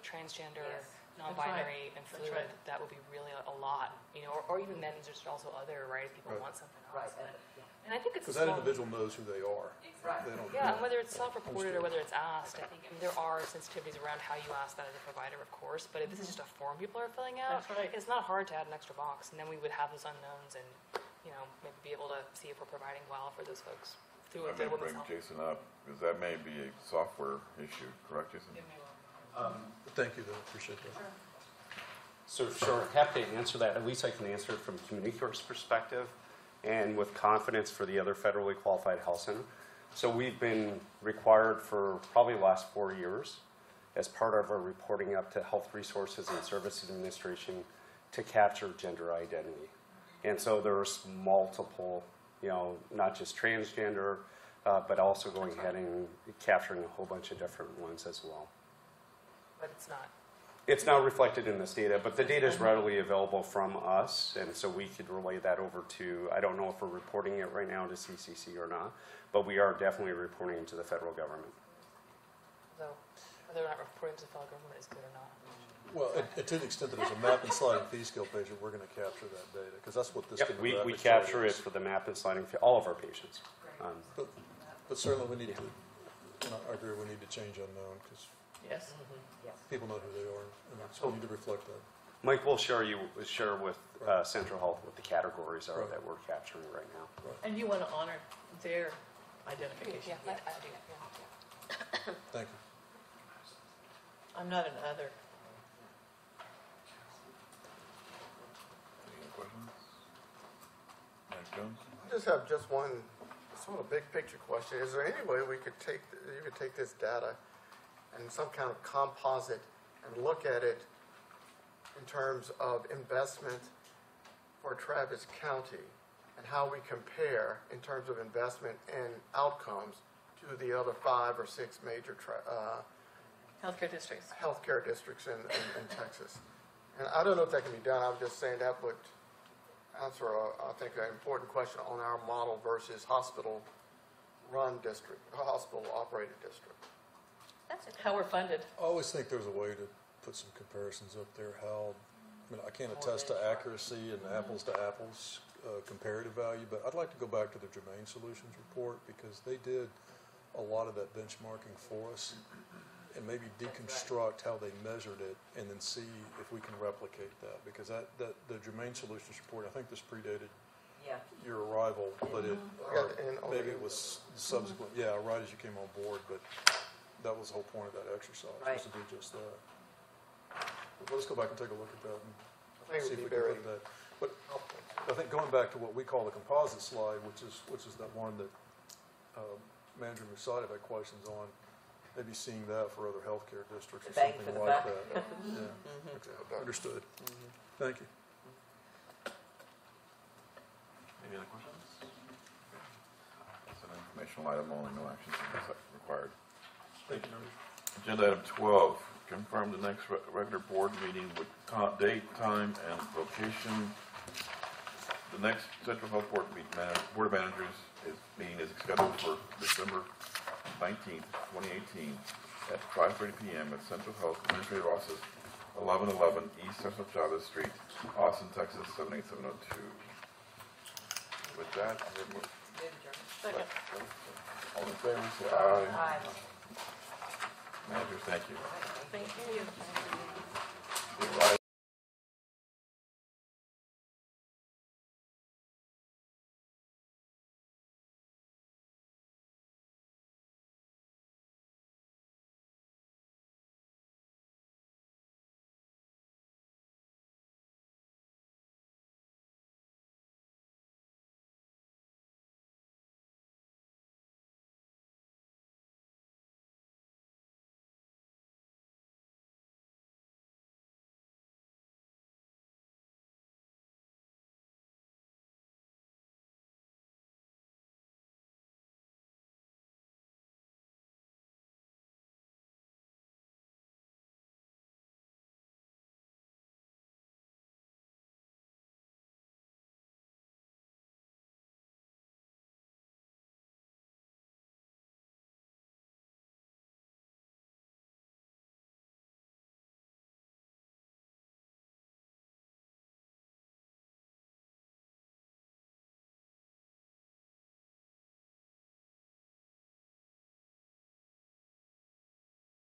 transgender, non-binary, and fluid, that would be really a lot. Or even then, there's also other, right? If people want something else. Right. And I think it's because that individual knows who they are. Right. They don't, and whether it's self-reported or whether it's asked, I think there are sensitivities around how you ask that as a provider, of course. But if this is just a form people are filling out, it's not hard to add an extra box, and then we would have those unknowns and maybe be able to see if we're providing well for those folks through I may bring Jason up because that may be a software issue, correct, Jason? Thank you, though. Appreciate that. So sure, happy to answer that. At least I can answer it from the communicator's perspective and with confidence for the other federally qualified health center. So we've been required for probably the last 4 years as part of our reporting up to Health Resources and Services Administration to capture gender identity. And so there's multiple, not just transgender, but also going ahead and capturing a whole bunch of different ones as well. But it's not. It's not reflected in this data, but the data is readily available from us, and so we could relay that over to, I don't know if we're reporting it right now to CCC or not, but we are definitely reporting it to the federal government. So whether or not reporting to the federal government is good or not. Well, to the extent that there's a map and sliding fee scale page, we're going to capture that data, because that's what this demographic we capture it for the map and sliding fee, all of our patients. But certainly we need to, I agree, we need to change unknown, because Yes. people know who they are, and so we need to reflect that. Mike will share with Central Health what the categories are that we're capturing right now. And you want to honor their identification. Yeah, I do. Yeah. Thank you. I'm not an other. Any questions? Mike Jones? I just have one sort of big picture question. Is there any way you could take this data and some kind of composite and look at it in terms of investment for Travis County and how we compare in terms of investment and outcomes to the other 5 or 6 major Healthcare districts. healthcare districts in Texas? And I don't know if that can be done. I'm just saying that would answer, I think, an important question on our model versus hospital-run district, hospital-operated district. How we're funded. I always think there's a way to put some comparisons up there, I can't attest to accuracy and apples to apples comparative value, but I'd like to go back to the Germain Solutions report because they did a lot of that benchmarking for us and maybe deconstruct how they measured it and then see if we can replicate that, because the Germain Solutions report, I think this predated your arrival, but maybe it was subsequent, right as you came on board, but that was the whole point of that exercise, was to do just that. But let's go back and take a look at that and see if we can put that. But I think going back to what we call the composite slide, which is that one that Manager Musada had questions on, maybe seeing that for other healthcare districts or something like that. Yeah. Understood. Thank you. Any other questions? It's an informational item only, no action required. Thank you, members. Agenda item 12, confirm the next regular board meeting with date, time, and location. The next Central Health Board of Managers meeting is scheduled for December 19th, 2018 at 5:30 p.m. at Central Health Administrative Offices, 1111 East Central Chavez Street, Austin, Texas, 78702. With that, we'll move. Second. All in favor, say aye. Managers, thank you. Thank you. Goodbye.